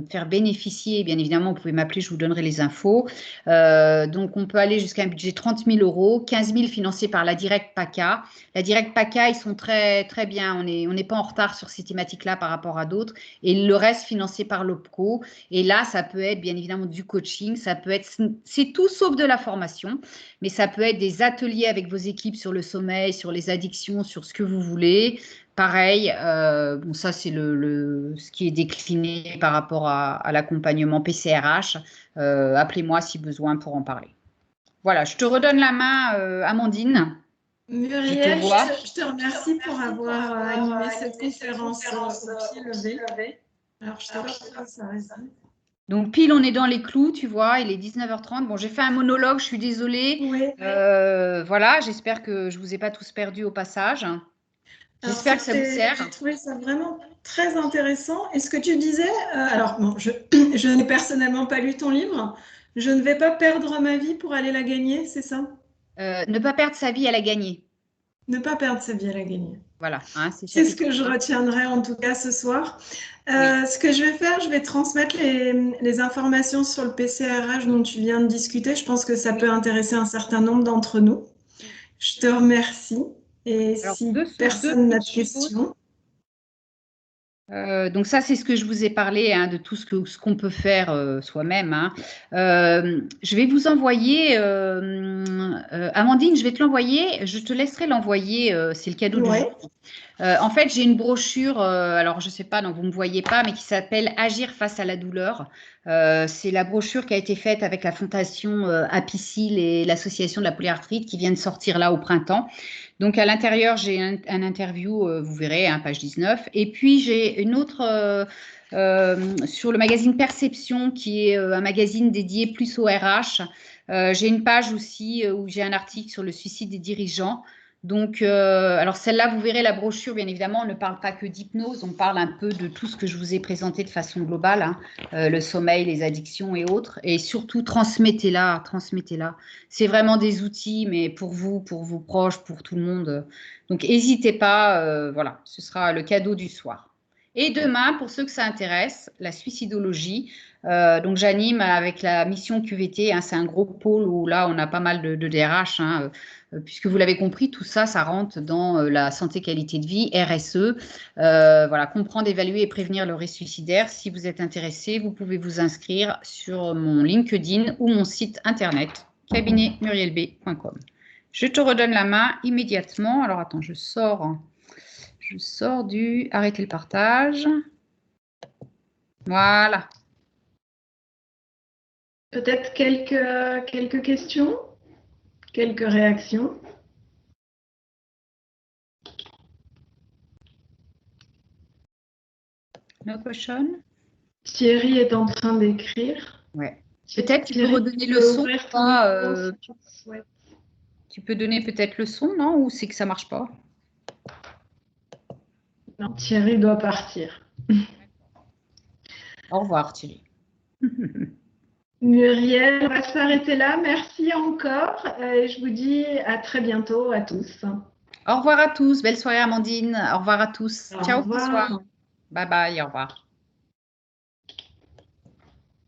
faire bénéficier, bien évidemment, vous pouvez m'appeler, je vous donnerai les infos. Donc, on peut aller jusqu'à un budget de 30 000 €, 15 000 financés par la Direct PACA. La Direct PACA, ils sont très, très bien, on n'est pas en retard sur ces thématiques-là par rapport à d'autres, et le reste financé par l'OPCO. Et là, ça peut être bien évidemment du coaching, ça peut être, c'est tout sauf de la formation, mais ça peut être des ateliers avec vos équipes sur le sommeil, sur les addictions, sur ce que vous voulez. Pareil, bon, ça c'est ce qui est décliné par rapport à l'accompagnement PCRH. Appelez-moi si besoin pour en parler. Voilà, je te redonne la main, Amandine. Muriel, je te remercie pour avoir animé cette conférence au pied levé. Alors, je te rappelle ça. Donc, pile, on est dans les clous, tu vois, il est 19h30. Bon, j'ai fait un monologue, je suis désolée. Oui. Voilà, j'espère que je ne vous ai pas tous perdus au passage. J'espère que ça vous sert. J'ai trouvé ça vraiment très intéressant. Et ce que tu disais, alors, bon, je n'ai personnellement pas lu ton livre. Je ne vais pas perdre ma vie pour aller la gagner, c'est ça? Ne pas perdre sa vie à la gagner. Ne pas perdre sa vie à la gagner. Voilà. Hein, c'est ce que je retiendrai en tout cas ce soir. Oui. Ce que je vais faire, je vais transmettre les informations sur le PCRH dont tu viens de discuter. Je pense que ça peut intéresser un certain nombre d'entre nous. Je te remercie. Et alors, si personne n'a de questions. Donc ça, c'est ce que je vous ai parlé, hein, de tout ce qu'on peut faire soi-même. Hein. Je vais vous envoyer, Amandine, je vais te l'envoyer, je te laisserai l'envoyer, c'est le cadeau du jour. En fait, j'ai une brochure, alors je ne sais pas, donc vous ne me voyez pas, mais qui s'appelle « Agir face à la douleur ». C'est la brochure qui a été faite avec la fondation Apicil et l'association de la polyarthrite qui vient de sortir là au printemps. Donc, à l'intérieur, j'ai un interview, vous verrez, hein, page 19. Et puis, j'ai une autre sur le magazine Perception, qui est un magazine dédié plus au RH. J'ai une page aussi où j'ai un article sur le suicide des dirigeants. Donc, alors celle-là, vous verrez la brochure, bien évidemment, on ne parle pas que d'hypnose, on parle un peu de tout ce que je vous ai présenté de façon globale, hein, le sommeil, les addictions et autres. Et surtout, transmettez-la, transmettez-la. C'est vraiment des outils, mais pour vous, pour vos proches, pour tout le monde. Donc, n'hésitez pas, voilà, ce sera le cadeau du soir. Et demain, pour ceux que ça intéresse, la suicidologie. Donc, j'anime avec la mission QVT, hein, c'est un gros pôle où là, on a pas mal de DRH, hein, puisque vous l'avez compris, tout ça, ça rentre dans la santé qualité de vie, RSE. Voilà, comprendre, évaluer et prévenir le risque suicidaire. Si vous êtes intéressé, vous pouvez vous inscrire sur mon LinkedIn ou mon site internet, cabinetmurielb.com. Je te redonne la main immédiatement. Alors, attends, je sors du arrêter le partage. Voilà. Peut-être quelques questions, quelques réactions. No question. Thierry est en train d'écrire. Ouais. Peut-être tu peux redonner le son. Tu peux donner peut-être le son, non? Ou c'est que ça marche pas? Non, Thierry doit partir. Au revoir, Thierry. Muriel, on va s'arrêter là. Merci encore. Je vous dis à très bientôt à tous. Au revoir à tous. Belle soirée, Amandine. Au revoir à tous. Au Ciao, revoir. bonsoir. Bye bye, au revoir.